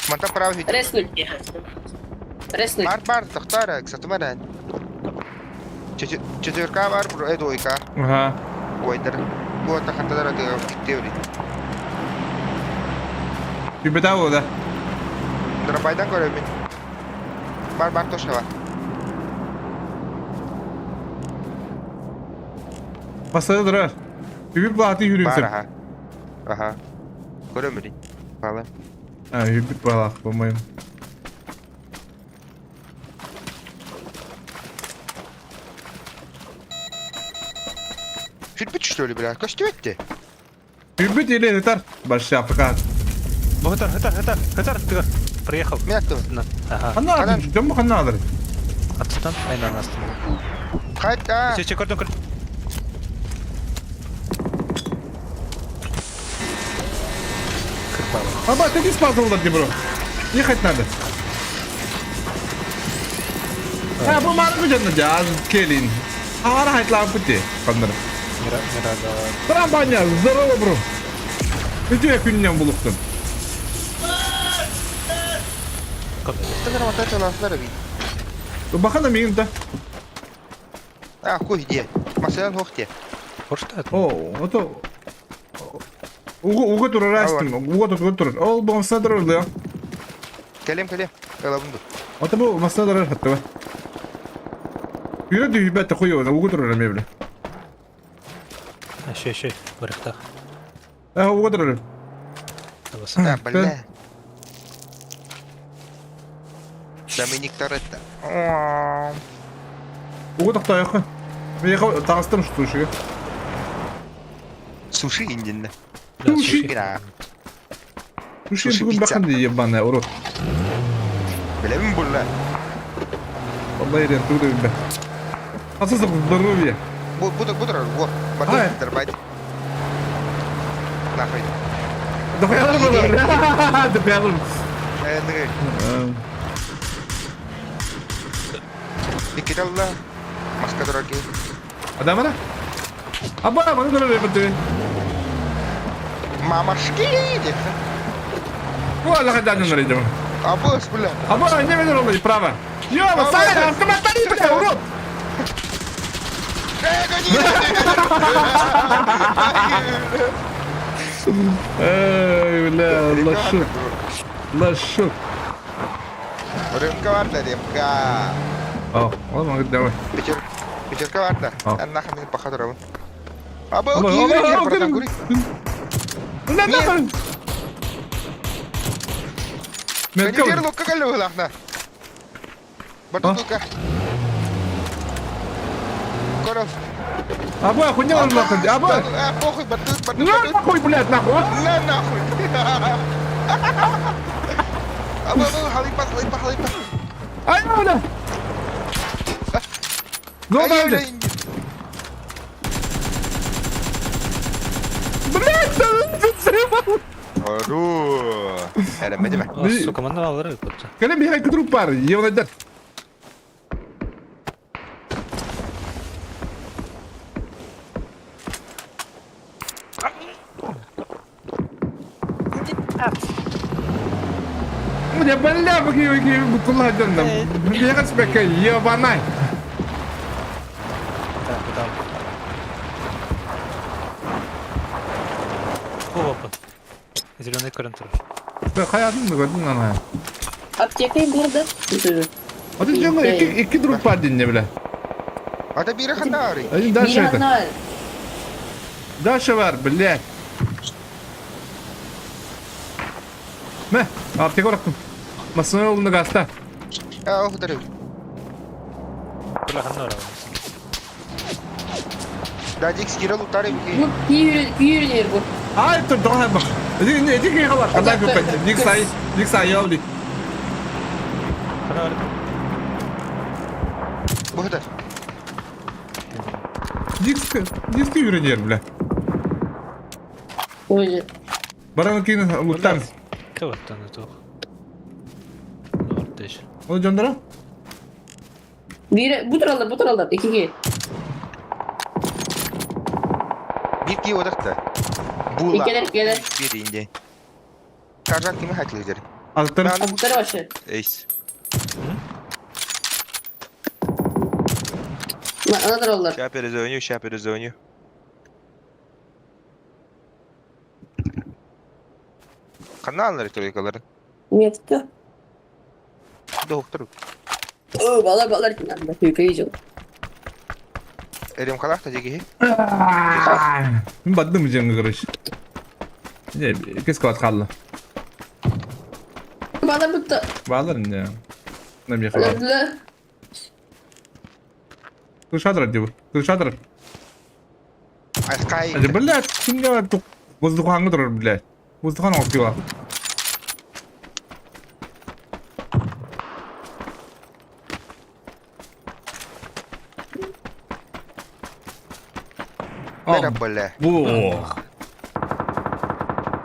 Mata pravi gidiyor. Реснуть. Реснуть. Bar tahtara satu mana? Четверка var bro, двойка. Aha. Ойдер. Bu ata katlara gidiyor. Bir tahu dah. Darabaydan görelim. Bar toşka var. Masada durar. Bir bahati yürüyün Bar sen. aha. Aha. Göremedim. Falan. Ha, bir balak bulmayayım. Film что ли, бля? Что это? Bir ile yeter. Başla Afrika. Гутар, ты приехал. Меня кто? Ага. Ana Kanan. atın. Dön bu kanına alır. Отстань. Aynen astım. Hayt ha. Çek gördüm. Aba tek ispatı oldu bro. Yıkayt nerede? Ha bu marka canına caz kelin. Ara hayt lan putih. Kandır. Не рада. Sıra banya. Здорово bro. Bütün gününden buluktun. Ты нормально çalaslar abi. Bakalım mıyım da? Ah, хуй где? Masalan hoch где? Вот что это? O to. Uga durur açtım. Uga durur. Ol bu masada durur ya. Kalem. Yala bunu. O da bu masada durur hatta. Yürü düğü bette koyuyor. Uga durur hem evle. Еще. В рехтах. Ha uga durur. Basın. Да, бля. Доминик Торетто. Bu da yakın. Bir tağıstım şu tuşu. Суши индинде. Да, Суши. суши. Бля. Tuşu Sushi bugün pizza. bakın diye bana urut. Білемін бұл, ла. Vallahi de tuğda bir be. Asıl здоровье. Бұдыр, вот. Ай. Батон дырбайды. Нахуй. Давай alırım alırım. Давай alırım. Әндігі. Дикет алла. Маска дураки. Adam ana. Abba bana da öyle bir. Мамашки! Деп. Bu Allah kadar nerede? Абос, бля. Abba ne bedel oldu prava. Yo, ama sen автоматтан не такая урод. Ey bля, лошок. Лошок. Рюмка бар да, рюмка. О, ладно, давай. Пятерка бар да. Ал. Ән нахуй мен паха тұрамын. Або, Або, кейбір або, братан, або. көрейік. Ne yapıyorsun? Контейнер лукка кәлі ұлақна. Батон лукка. Коров. Абba, хуйня он нахуй. Абба. Похуй, батон. На нахуй, блядь, нахуй. На нахуй. Або, халипа. Ай, бля. Ne oldu öyle? Блядь, sen Ару. Әрәмәді ме? О, сука, мында алыр көтті. Kalem bir yere kudurup var. Yemin eder. Мне бля, какие бутылки там. Я как спека, ебаный. Так, куда? Опа. Зеленый карантин. Ben hayatımda gördüm lan ha. Aptekayı burada. Hadi canım iki durup var dinle bile. Ата бері қанда арый. Hadi daha şey Миллионер. Daşı var блядь. Ne? Artık bıraktım. Masının yolunda gazete. Ау, дыры. Бля, ханна ора. Дадик скирал утарым. Bu büyür bu. Ay dur daha bak. Ne ki kadar kadar köpek. Dik say oldu. Хана ора. Бұхыда. Dik yürüyor bile. Öyle. Bana kine lütfen. Кәваттан это. Нордеш. Onu gönderen. Bu taralar. İki. Бирки одақта. Була. İkeler. Бері инде. Каржан кеме хәтлездер. Azıtları. Azıkları başı. Эйс. Ana taralar. Ща перезвоню. Каналлар тройкалар. Метка. Доктор. Balar. Büyükayıcı. Эрем халахта деги. Badım canı kırış. Ne? Kes kavat kaldı. Balar bitti. Bağlarım ya. Ne bir yakala. Öldüler. Kırışadır diyor. Kırışadır. Айскай. Hadi блядь. Şimdi var çok. Воздуханı durur блядь. Воздухан okuyor. Merhaba бля. Bu.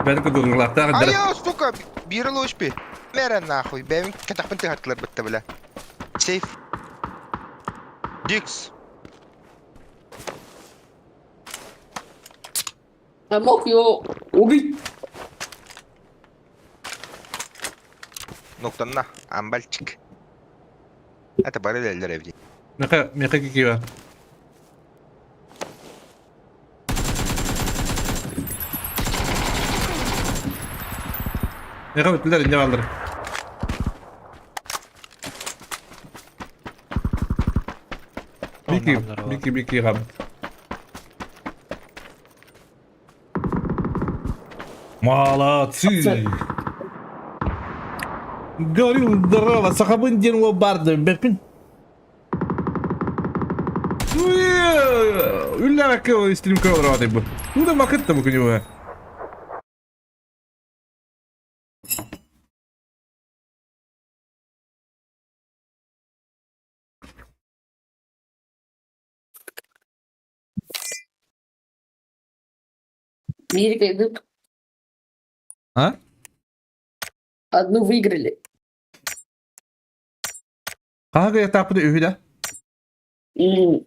Ben kudurluklar. Айо, сука, бирил ошпи. Мере нахуй. Бевин катахпын тыгаттылар бітті бля. Сейф. Дикс. Amok yok. Obi. Ноктанна. Амбальчик. Это барел элдер evde. Meka kiki var. Meka bittiler ince alırım. Biki abi. Молодцы. Говорю, здорово, сахабын ден о барды, бекпин. Üller hakkı stream cover var bu. Bu da maket da bugün bu. Выиграли. Ha? Одну выиграли. Kanka yatak bu da ühüde. М.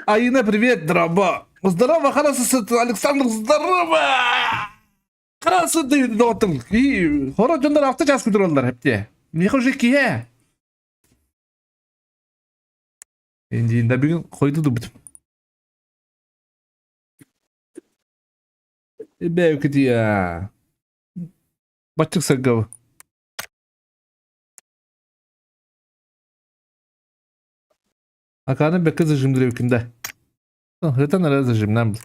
Айна, привет, дроба. Здорово, хорошо, Александр, здорово. Хорошо, ты доктор. И хоро жондар авто час күтүрөлөр хепте. Не хожи кие? Энди инде бүгүн койду бутум. Эбе кития. Бачык сагав. Аканы бекке зажимдир өкүндө. Это на раз зажимнам.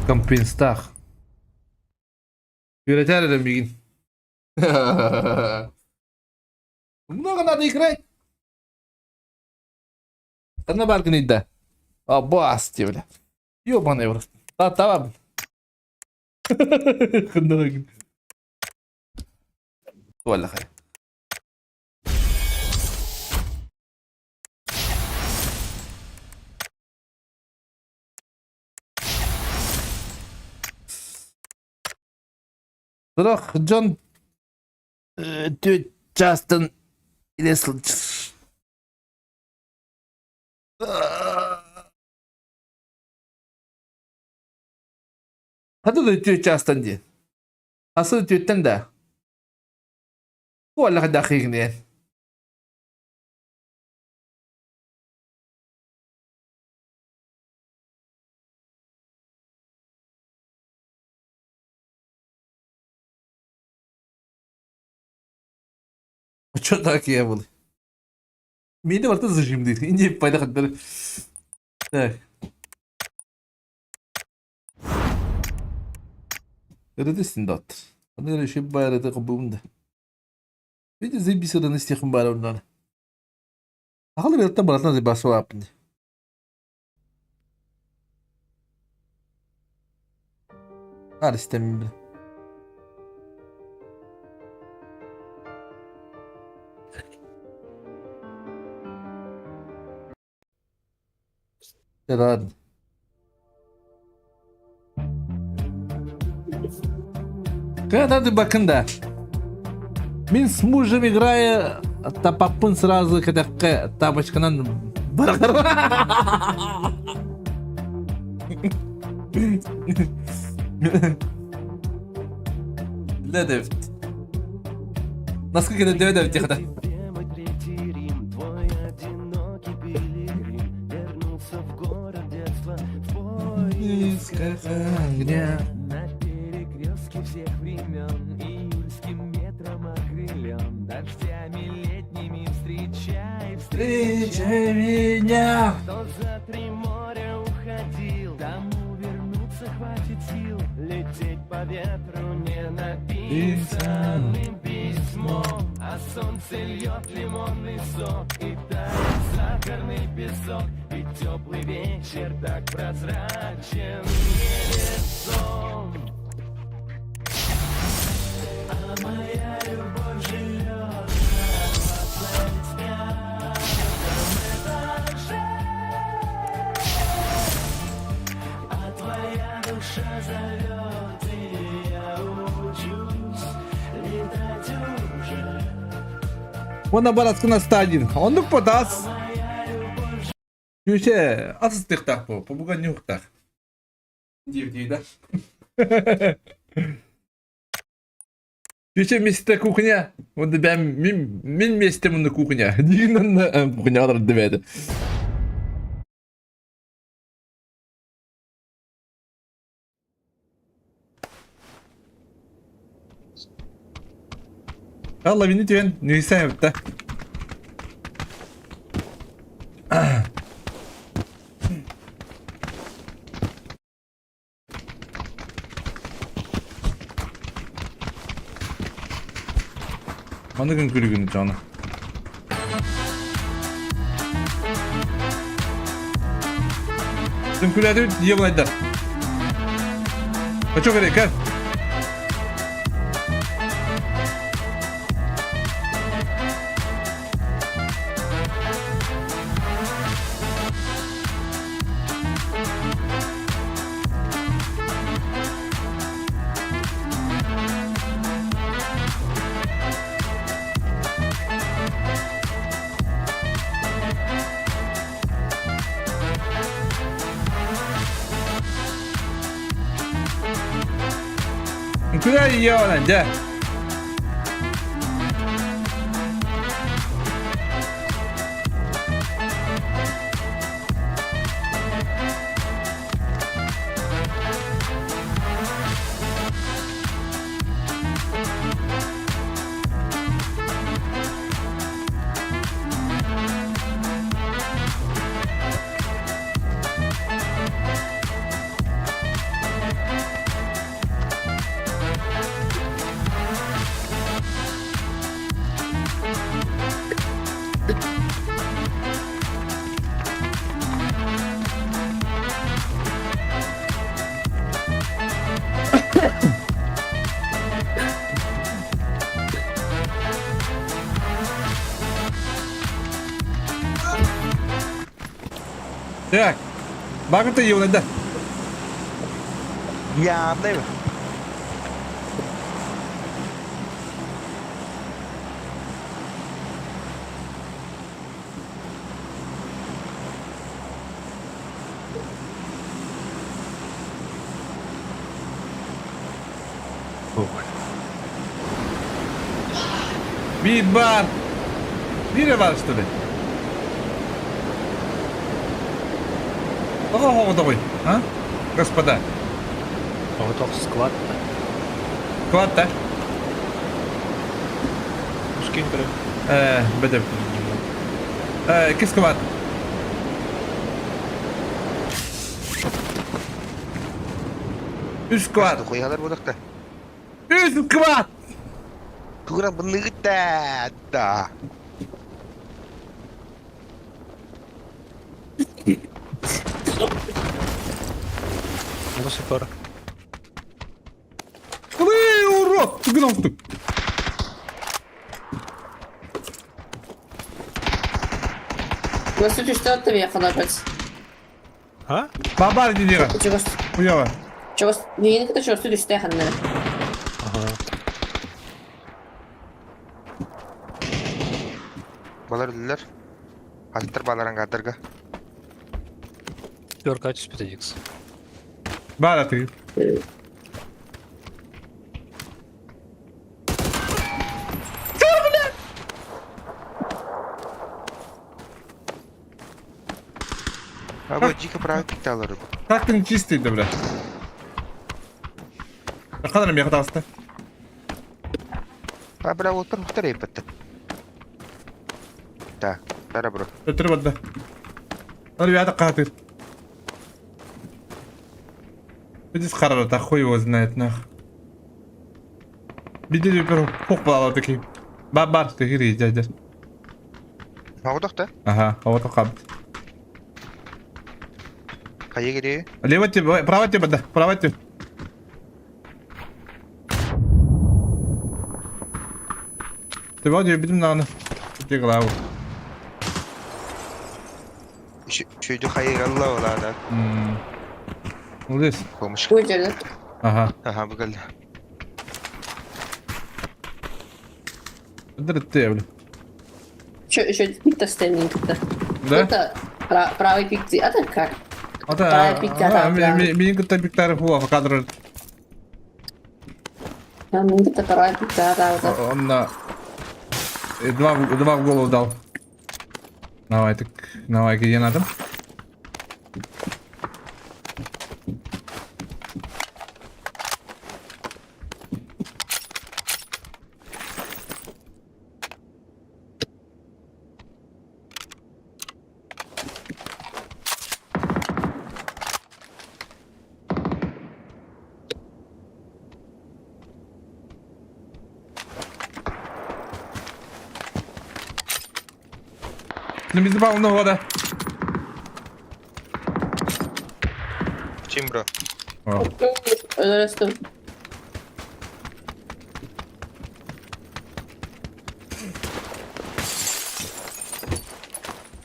Компенстах. Юретер edem bir gün. Много надо играть. Она баргнет да. А басти, бля. Ёбаный в рот. Да, tamam. ولا خير. Бирок Джон Джастин Лесл. Hadi da Джастин ди. Asıl tütten de. Vallahi dakikini. Что такие были? Меня вот это зажим дых. Иди пойдем отбери. Так. Neredesin doktor? Bana öyle şey bayrağı kapımda. Bir de zey bir sıranı isteyim bari onlara. Akıllı bir hatta baratına zey başı var yapınca. Hadi istemeyeyim bile. Hadi. Hadi bakın da. Мен с мужем играю, тапапын сразу кадаққа тапочканан барғар. Ледев. Насколько это девять тихо-то? Огня. Встречай меня. Кто за 3 моря уходил, тому вернуться хватит сил. Лететь по ветру не написанным письмом, а солнце льет лимонный сок и тает сахарный песок. И теплый вечер так прозрачен еле сон. А моя любовь живет на пятом этаже, а твоя душа зовет, и я учусь летать уже. Ona baraskına stadin. Onluk potas. Yüce asıl tıktak bu. Bu bugün yoktak. Дивдида. Yüce mesite kухня. Onda ben min mesite kухня. Дигнан kухняlar demedi. Allah beni diyen neyse yaptı. Onu gün günü canı. Tüm küledi diye bulaydı. Çok gerek ha. Küledi iyi olanca. Так, bakın da iyi olanca. Yandayım. Bir var. Biri var işte. Ого, давай, а? Господа. А вот только склад. Клад-то? Скинь прям. Бедем. Какой склад? Üst squad. Koyalım bulduk da. Üst squad. Tuğra bunu da. Ну, супер. Ой, урод! Ты гнал ты. Господи, что ты меня фанатец? А? Бабар дедира. Чего? Хуёво. Чего? Не кто чего? Что ты что ханна? Ага. Balar öldüler. Hazır baların kadırga. 4 5x. Бара ты. Ha bu cika pratik alırım. Как ты чистый, да, бля? Kadar mı yakada hasta? Ha bra otur yapıttı. Da. Tara bro. Götür bana. Hadi bir hadi katil. Иди с харата, хуй его знает, нах. Видели, первый фух балал такие. Бабар, ты гири, дядя. Ha odak da. Ага, а вот он. Kaya geliyor. Лево тебе, право тебе, да, право тебе. Ты вот я видим, наверное. Тебе голову. Şuydu kaya galla ola da. Вот здесь. Komuş. Bu içeride. Ага. Aha bu geldi. Это ты, бля. Что пик-то стендинг то? Да? Это правый пик. А так как? Ата, Правый пик там. менің кітап биктары хуа кадры. Это правый пик, да. Он на... Два в голову дал. Давай, так, давай, где надо. Üstümüzü balını orada. Чим, бро? Öldürüstüm.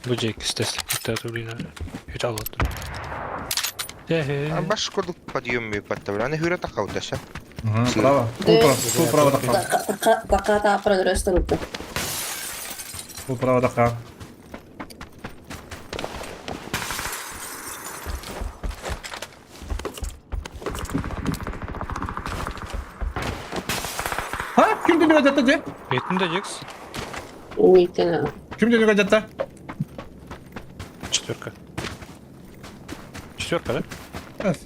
Бөжек істесіп кетті блин. Үт алып отыр. А баш кодук подъем ми паттабыр. Аны хүрө такаудаш, а? Ага, право. Сол право тақа. Baka tapır öldürüstüm. Сол право тақа. Ha? Kim dönüyor jatta je? Бетінде жекс. Уйден. Kim dönüyor jatta? Четверка. Четверка, да? Yes.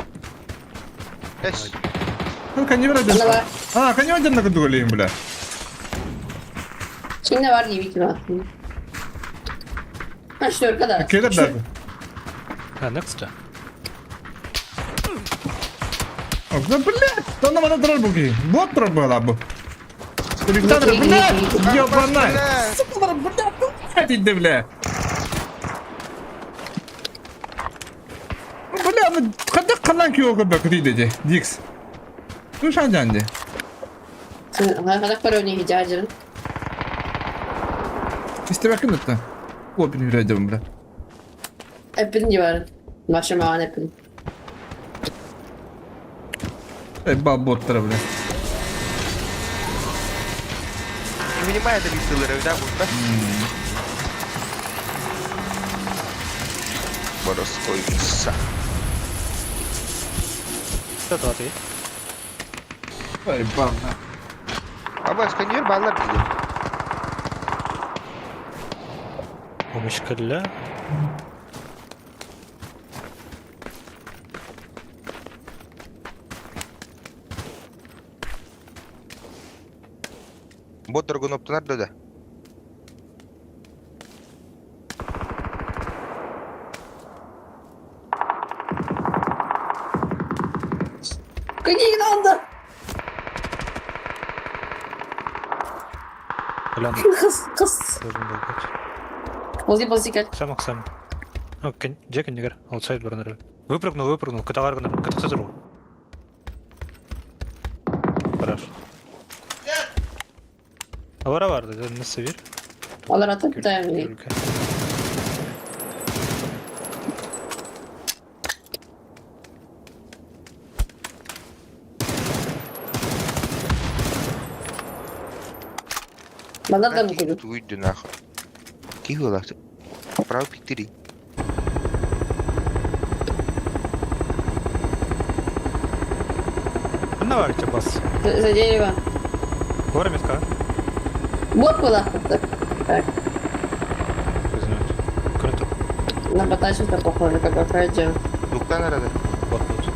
Эс. Ну, kanıyor Bunda jatta. var. Ha, kanıyor jatta kuduguleyim bile. Şimdi var gibi ki var. Ha şu kadar. Keler derdi. А, next. Да, блядь, да на mana тұрар бұл кейін. Бот тұрар бұл абы. Александр, Ну, блядь, и- ёбанай. Сука, блядь, иди, бля. Бля, ну, қандай қалан күйеу көбі күтейді де, Дикс. Душан жанды. Kadar para oynuyor hicacırın. İsteme kim tuttu? O beni yüreğim, bля. Hepin civarı. Başıma an hepin. Ey, bab bot тұрар, бля. Минимай да битылары, да, будто? Боростой са. Что тут ты? Ey, bab. Аба, сканер баллар бизе. ومشكلة. Бот торгун оптонар да. Kıyı aldı. Глянь. Kız. Должен был быть. Bozi bozi gel. Самок сам. Ну, Джек Нигер, аутсайд барнер. Выпрыгнул, каталаргнер, катацезру. Хорошо. Авара vardı, nasıl sevir? Alır atıp dayanmıyor. Ülke. Bana da mı kudu? Уйди нахуй. Кигола. Право пиктири. Наварите бас. За дерево. Гора метка. Бот была. Так, Признать. Круто. на ботачку похоже, как пройдем. Луктан арада. Вот тут.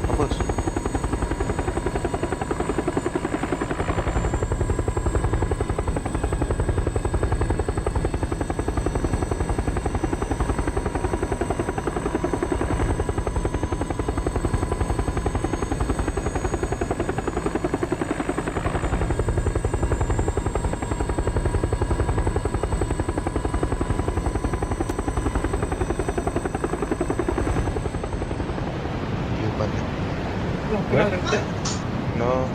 Абос. Но...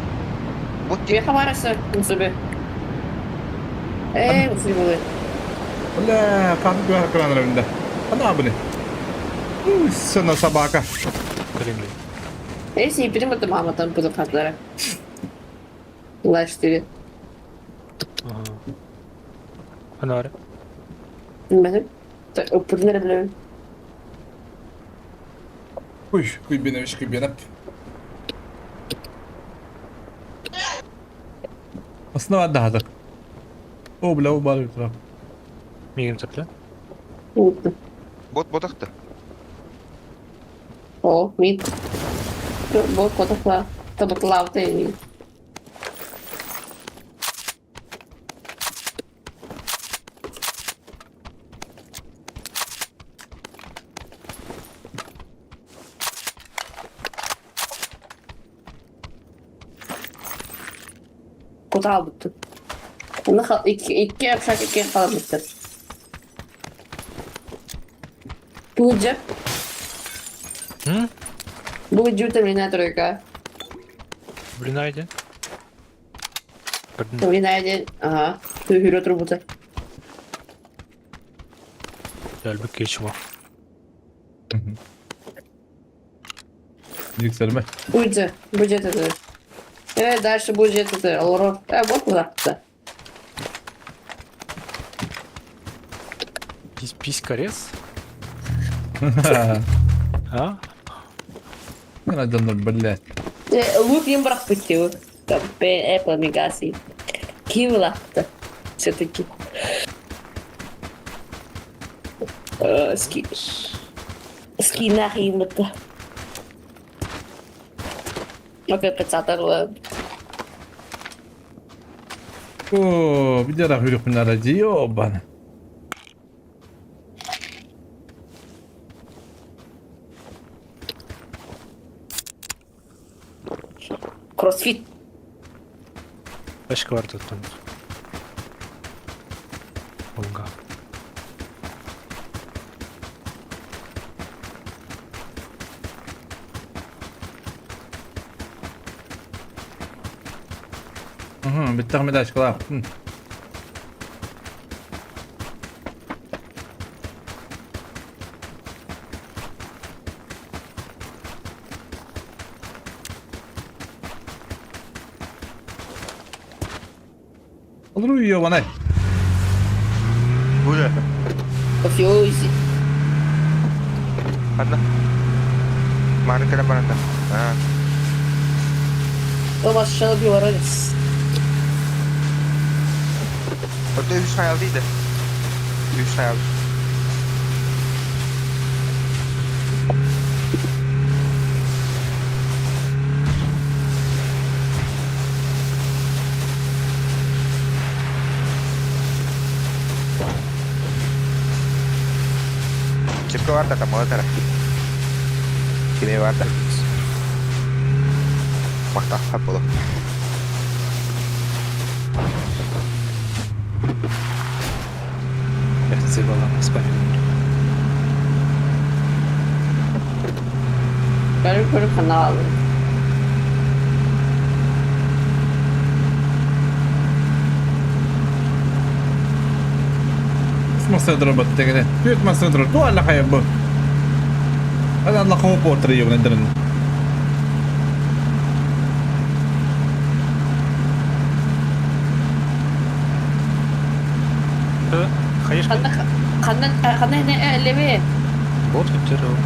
Вот Тебе хабарысы, Мусуби. Мусуби. Бля, kalkıp bir arkadan önünde. Ana bu ne? Sana sabaka. Калимли. Если и примут мама там буду хатlara. Ула 4. Ага. Анар. Bilmedim. Öpürleri bile. Uy, kıybenemiş kıybenep. Aslında var daha da. O bile o balık taraf. Мигим цепля. Unuttum. ботақты. O, mid. Bot kotakla. Tabutla avta eminim. Kota aldık. Onu iki yapacak iki kalmıştır. Bulacak. Hı? Bulacak terminator yok. Блин, найди. Terminator. Aha. Hürü trubutu. Gel bir geçme. Yükselme. Bulacak. Bulacak dedi. Evet dersi bulacak dedi. Olur. Bot mu yaptı? Писькарес? А? Ben adamlar böyle. Лук им прохватил. Там Apple мигаси. Кивлахта. Все-таки. Скинах им это. Okey, pecatar. Oo, bir de hürük bunlar acıyor bana. Кроссфит. Başka var tuttum. Olga. Bir tahmin aşkla. Olur uyuyor bana. Bu ne? Кофеози. Mana? Mana ke depan anda? Ha. Там aşağı bir vararız. Orada 3 hayal değildi. 3 hayal. Cirka warta tak mau tar. Sini warta. Mantap apa lo? Merci балам, спасибо. Böyle kanal. مصدر بتجنن بيت مصدر تو على خيبه هذا الله هو بورتري وندرن Hayır. Kandan ne elevi. Bot götürüyor.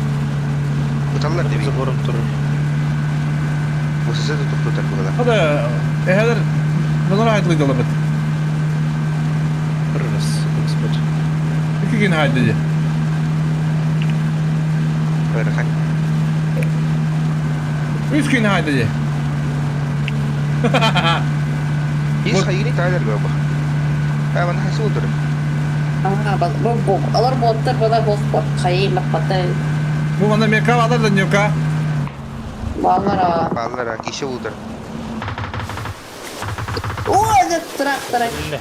Utanlar değil mi? Bizi borum durur. Bu size tutup tutar bu kadar. هذا هذا نظر هاي اللي قلبت Vururuz. Spot. كيكين هاي دي Böyle kan. ويسكين هاي دي İyi sayını taylar galiba. Ha bana hası olur. Aha bak bu alır botlar bana bot kayı bakmatta. Bu bana meka alır da nyoka Vallahi. Ballara kişi olur. Oo evet trak. Ne?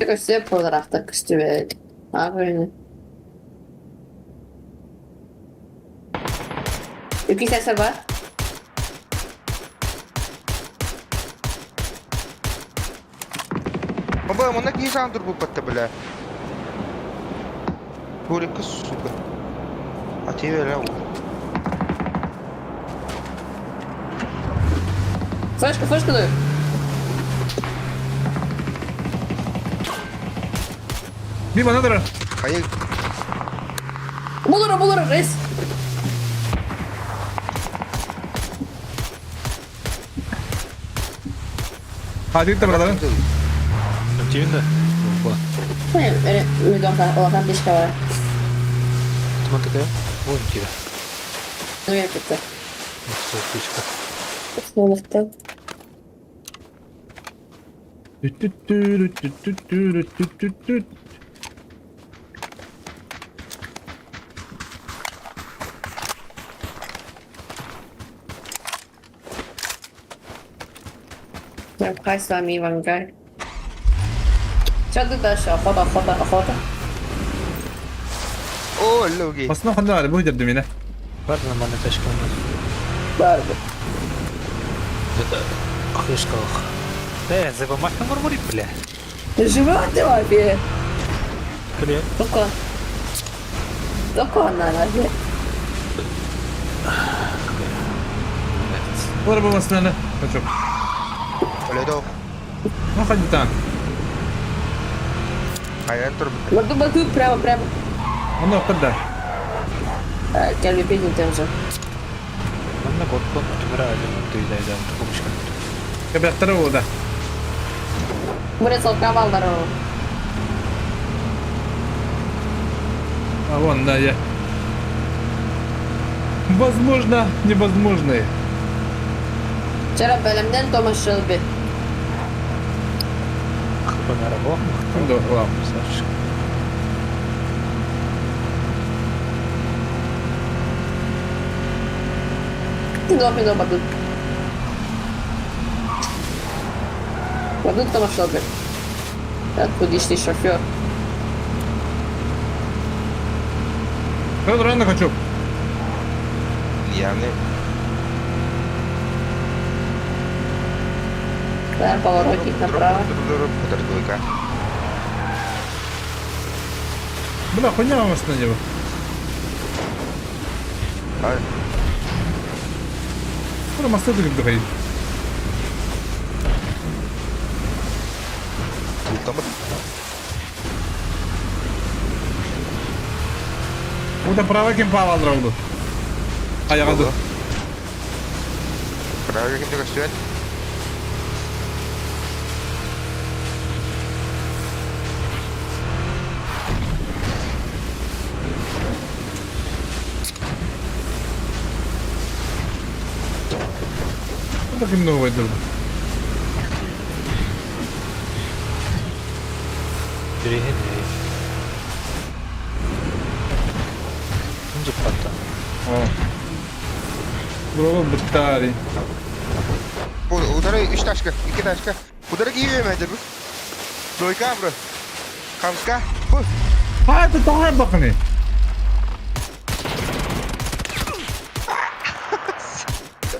Göster fotoğrafta kıstı be. Ha böyle. İki sesler var. Baba mana kisah dur bu patta bela. Boleh ke suka. Ati bela. Fışkı diyor. Bir bana dur Hayır. Bulurum reis. hadi git buradan Активно? Опа. Öyle oradan bir şey var. Туман такая? Вон тебя. Ne yaptı? Вот что, птичка. Sınıfta. Хай с вами Ивангай. Что ты дальше? Охота. Oo, logi. Aslında hadi var bu giderdim yine. Var нормальная тачка у нас. Барбу. Крышка ох. Забомах на мурмури, бля. Живет ты вообще? Бля. Только она, бля. Bu araba basına Kaçıp. Öyle de o. Ну ходи там. Aynen dur. Баду, прямо. Onu kırdı. Gel bir peyni temizle. Он на год умирает, ты да, помощь. Köpekleri o da. Buraya salkavallar o. А вон, да, я. Возможно, невозможно. Вчера бölümden Thomas Shelby. Хлопа на рабо. Да, ладно. Пино, Баду. Баду Thomas Shelby. Откудишний шофер. Федор, рано хочу. Yani Да, поворотник направо. Dur. Kadar duyka. Бля, хуйня вам на него. Hayır. Bura masada gibi dolayı. Duyka mı? Bu da prava kim pahalı oldu. Ayağa dur. Правильно kim gösteriyor? Bu da kim новый dur. Перегоняй. Он запата. О. Buralı bıttari. Udarı 3 taşka, 2 taşka. Udarı giyiyor medir bu? Duyka bro. Kamska. Bu. Hadi daha bakın.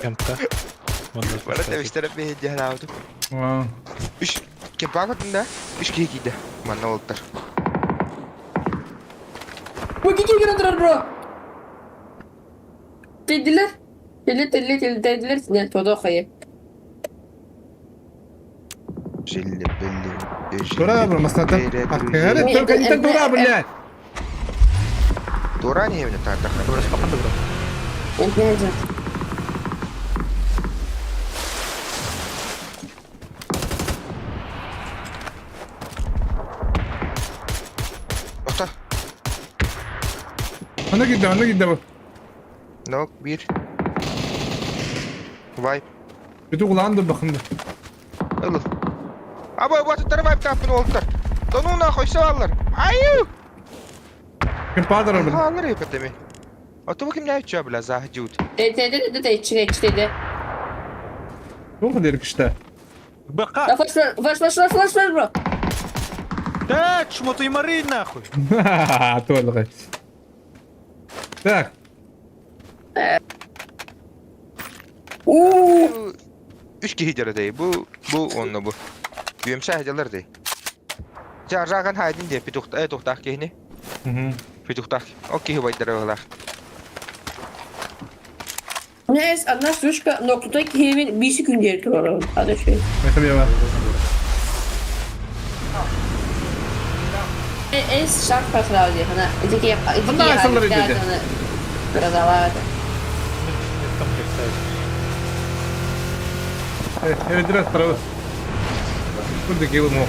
МК. Bana demişler bir hediye aldım. Aa. 3 kim bakmadığında 3 kişi giydi. Bana oldular. Bu iki kere bro. Dediler. Dediler. Ne todo koyayım. Jelli belli. Dora bro masada. Hakikaten только не так дура, блядь. Dora niye öyle tartaka? Burası kapandı bro. Ne olacak? Okta. Ona gitti bu. No, bir. Vay. Bütün kulağını dur bakın. Alır. Abi bu atıtları vay tapını oldular. Donuna koysa alır. Ayu. Kim pahalı oldu? Alır yapıt mi? Otu bakayım ne içiyor bila zahcud. Dedi içine. Çok derik işte. БК! Flash ver bro. Да, чмо ты мори нахуй! Только. Так. Bu 3 kişi hicra değil. Bu onunla bu. Büyümsel hicralar değil. Jarragan haydin diye tuhtaq kehini. Tuhtaq. O kişi vaydara olar. Neyse anlar suşka noktadaki hevin bir gün gerekir oranın. Hadi şey. Ne kadar var? En şart paslar diye. Hani öteki Bunlar asılları dedi. Biraz hava. Там представить. Evet biraz tarafı. Buradaki yılım o.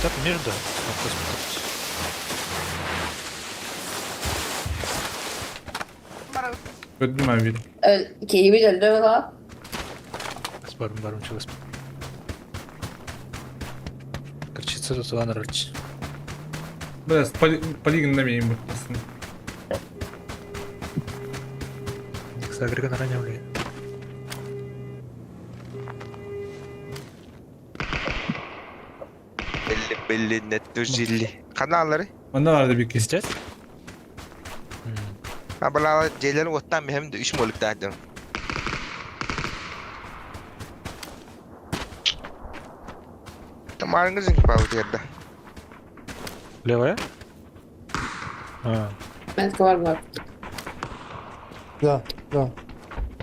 Так между. Вопрос потопить. Öldüm abi. Kehibi de öldü lan. Барым чылыс. Горчица тут ван рольч. Biraz polygondamıyım bu aslında. Сагриган ранее влияет. Belli net düzilli. Kanalları. Onda vardı bir kez. Пиздец? Ha bala jeylerin ottan hem de 3 moluk dağıdım. Tamarınızın gibi bu yerde. Левая? А, Ben var var. Да, да.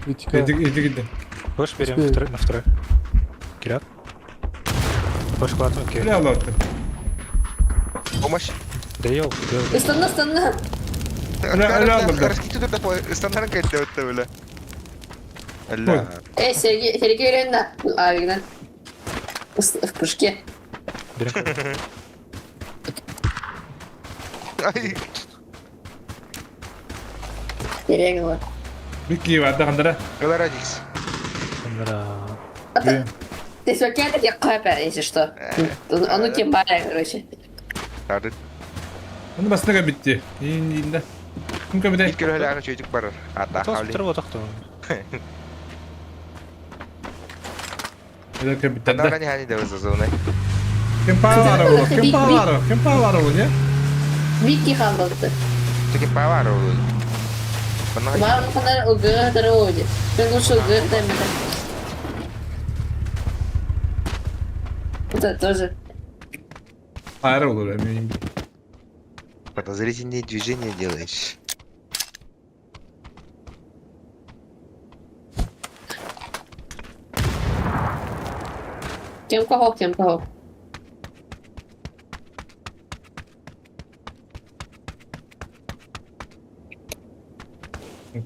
Вытекает. Gitti. больше берем Успею. на второй. Кирят. Больше хватает, окей. Ne Allah'tı? Omaş. Да ел, Islandı ıslandı. Öyle aldım ben. Karışık tutup da ıstanların kayıtlı ötte böyle. Allah. Sergi öğrendi. Abiden. Pışki. берем. Ay. Nereye gidiyor? Bir kez vardı kandıra. Kadar acıyız. Да. Ты все кидать, я капя, если что. Ну тем более, короче. Hadi. Onu basına bitti. İyi de. Kim kapıda? İlk kere hala çocuk var. Hatta Тос havli. второго так-то. Bir kapıda. Kadar hani de vızız onu. Kim para var oğlum? Kim para var? Kim para var oğlum ya? Вики хандалды. Çünkü para var oğlum. Bana Мама фонарь убирает дороги. Ты лучше убирай меня. Вот это тоже. Hayır olur eminim. подозрительные движения делаешь. Кем кого, кем кого.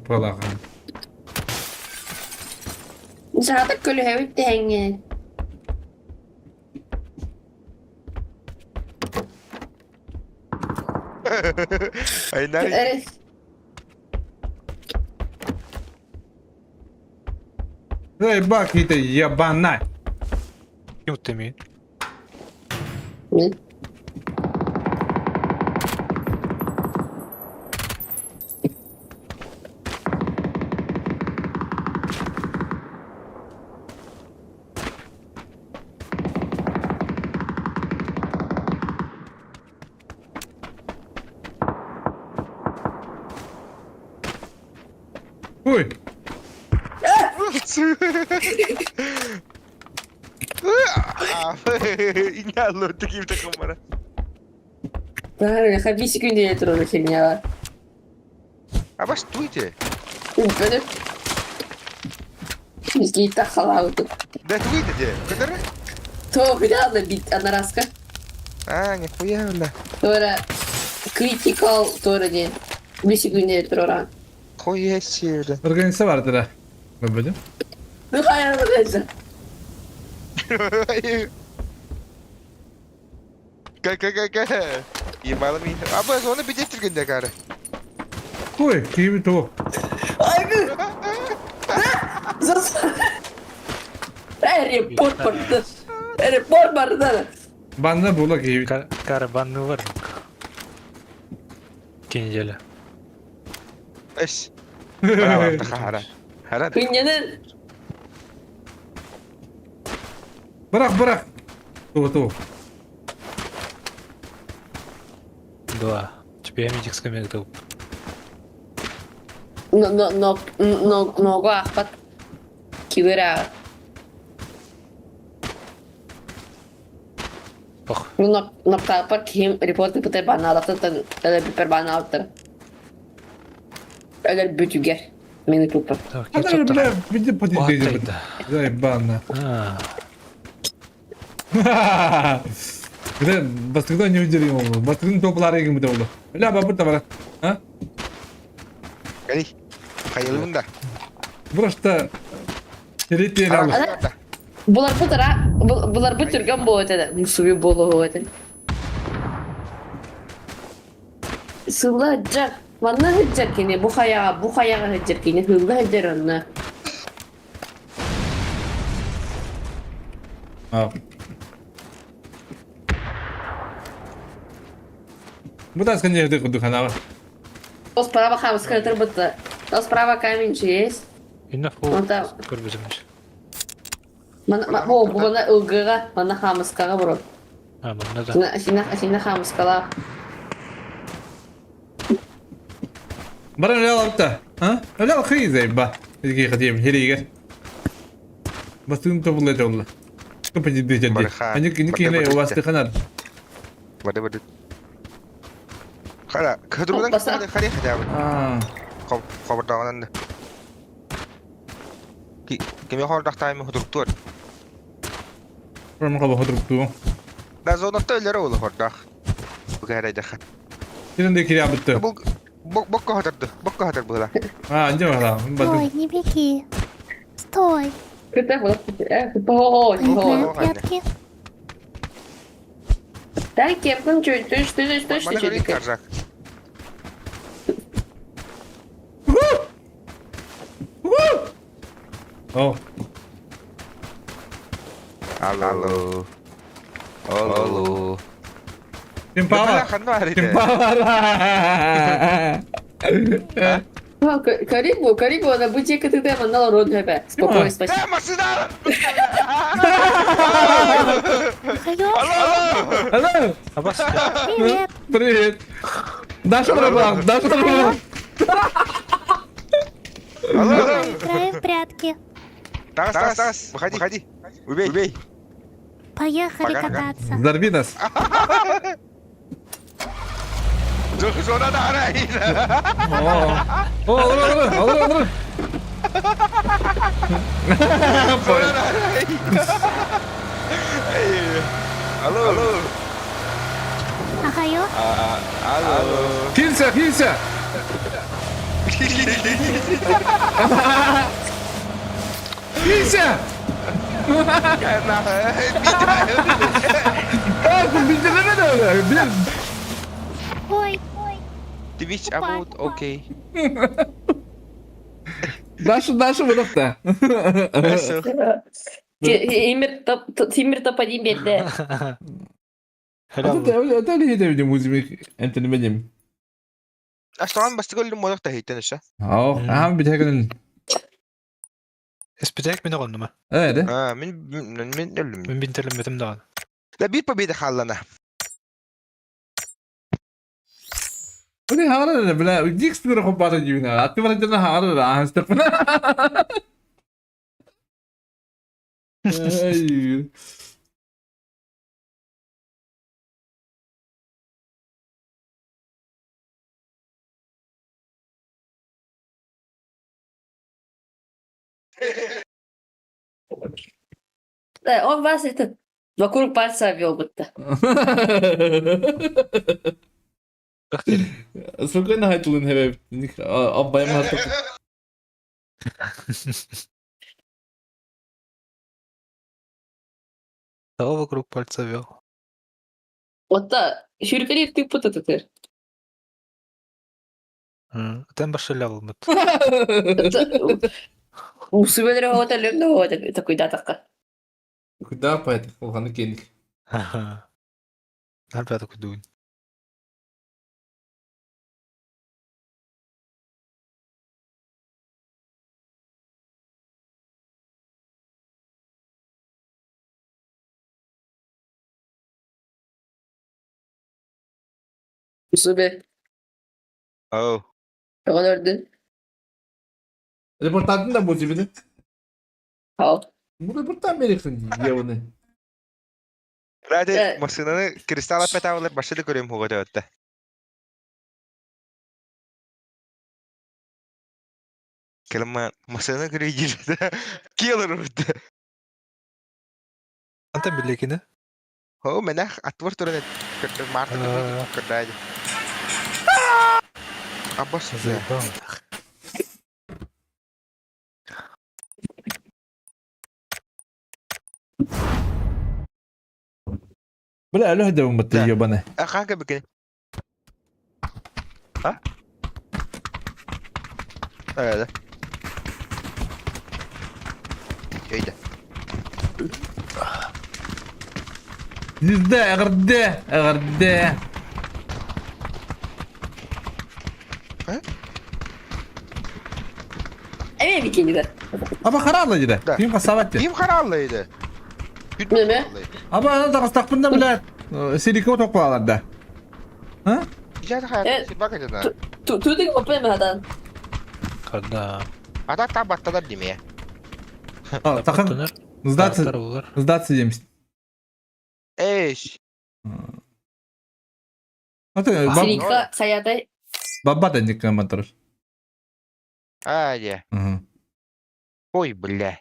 Palakan. Saada kyllä hevitti hengen. Ay nerede? Evet. Эй, бак, это ебаная. Почему ты имеешь? Ne? Ой, İnanılır таким таком var. Правильно, хабиси күнде тұру херня var. А баш туйте. Böyle. Bizge ita халауды. Да туйте де. Kadar? То грязно бить одноразка. А, нихуя бля. Sonra critical sonra не. Бisi күнде тұру. Хуя себе. organize vardır ha. Babacım. Ну hayal edeceğim. Как. Ебало меня. А баш onu bitirginde karı. Ой, kimi to. Abi. Zas. Report vardı. Report vardı. Bana bulak iyi. Карабанный варник. 2 недели. Eş. Bravo. Hara. Hara. Күннен Bırak. To. 2. Тебе я медик скамейк дал. много ахпат. Кивера. Ох, Ну на kim reportu putar bana aldı. Öyle bir bana aldı. Öyle bütüger. Meni tupa. так, Hadi я bile bir de patates Вот yiyeceğim. это. Ey bana. Güzel, bastıktan ne ucuyum oğlum. Bastıktan topları gibi de oldu. Öyle babur da var. Ha? Gel. Hayalım da. Burası da şerit diye alır. Bular bütürgen bu ötede. Musuvi bolu ötede. Sıla hıccar. Bana hıccar kini. Bu haya hıccar kini. Hızlı hıccar onu. Al. Bu da aslında yerde kurduk hani var. Os para bakalım sıkıntı bitti. Там справа камень же есть. Инна Ну фу. там. Көрбөзөмүш. О, бuna ылгыга, мана хамыскага бұрын. А, мында да. Асина хамыскала. Bana öyle alıpta. Ha? Öyle alıkıyız ba. İlgi kadıyım. Heriye. Basın toplu oldu. Kapı ciddi ciddi. Baraka. Hani yine o bastı kanar. Bada. Kala, kadrodan Basa. kali hadi. Aa. Kobardanan da. Kimi hordak taymi hudurtur. Buranın kabı hodruktu. Da zonda ölleri olur hordak. Bu kadar da. Senin de kiri yapıttı. Bokka hatar bu da. Ha anca var ha. Стой, Batın. не беги. Стой. Кыта вот. О, Играем О, в прятки. дай кепкам чуть-чуть Bana göre чуть-чуть. karacak. Oh. Alo. Alo. Kim power? Kan var Kim ide. power? Карибу, она будет как ты манала род тебе. Спокойно, спасибо. Masına. Михаил, Hello. Абас. привет. Привет. Даша дорогая, Даша дорогая. Играем в прятки. Тас. Выходи. Убей. Поехали Пока. кататься. Взорви нас. Zona da arayın. Oo. Alır. Zona da arayın. Alo. Михаил, Alo. Kilse. Kilse. Bakın bildireme de öyle. ой. Twitch about okay. Даша бұрық та. Тимир топадим белде. Helal. Это ли это видим музыки? Это не видим. Aşağıdan bastık öldüm modak da hitten işte. Aa, hem bir tek onun. Эспитек мени коннума. Evet. Ha, min öldüm. Мен бинтелемедим дагы. La bir победа хallana. Bu ne havalı ne bile? Dix bir kopar gibi. Attı bana canına havalı da. Ah, Stefan. Ay. Да, он вас это вокруг пальца обвел будто. Спокойно haytılın heve. Abbayım hatta. Кого вокруг пальца вел? Вот да, шүркелеп ты путатыр. Тен башыля булмут. Усыбелер вот это такой датака. Куда поэт? Олханы келdik. Албата кудуун. Усыбе. Oh. Оған өрдün. Reportajın da bu cibini. Al. Bu reportaj verirsin ya onu. Hadi masinanı kristal petavalar başladı göreyim hoga da ötte. Kelime masinanı göreyim. Kiyalır ötte. Антен билегини? Ho menah atwar turun kerja market kerja aja. Abbas ya. Заебал. Böyle öyle hadi bu diyor bana. Kanka begini. Ha? Öyle. Öyle. Yüzde ağırdı. ne bikini de? Aba kararlı gide. Da. Film kasavat de. Kim kararlıydı? Ne mi? Aba ana da kastak bunda bile. Silike o tokpalarda. Ha? İcazı Evet. hayatı bak acaba. Tuğdaki kopya mı adam? Когда Ada tabattalar demeye. Takın. Тонер, Сдаться. булар. Сдаться yemiş. Eş. Ata Sirika sayada baba da nikran motor. Hadi. Hı. Oy bile.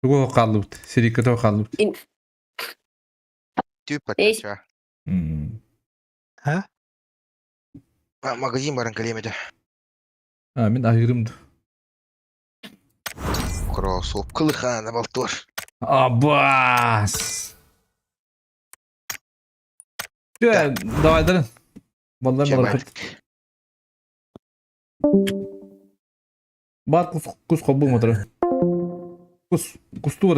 Bu kaldı. Silike to kaldı. Tüp Eş. atacak. Ha? Ben magazin barın kalemede. Amin ayırımdı. Krosop kılıkhanı baltor. Abbas. Ya давай edelim. Vallahi merak et. Bak kus kus kobu motoru. Kus. Kustu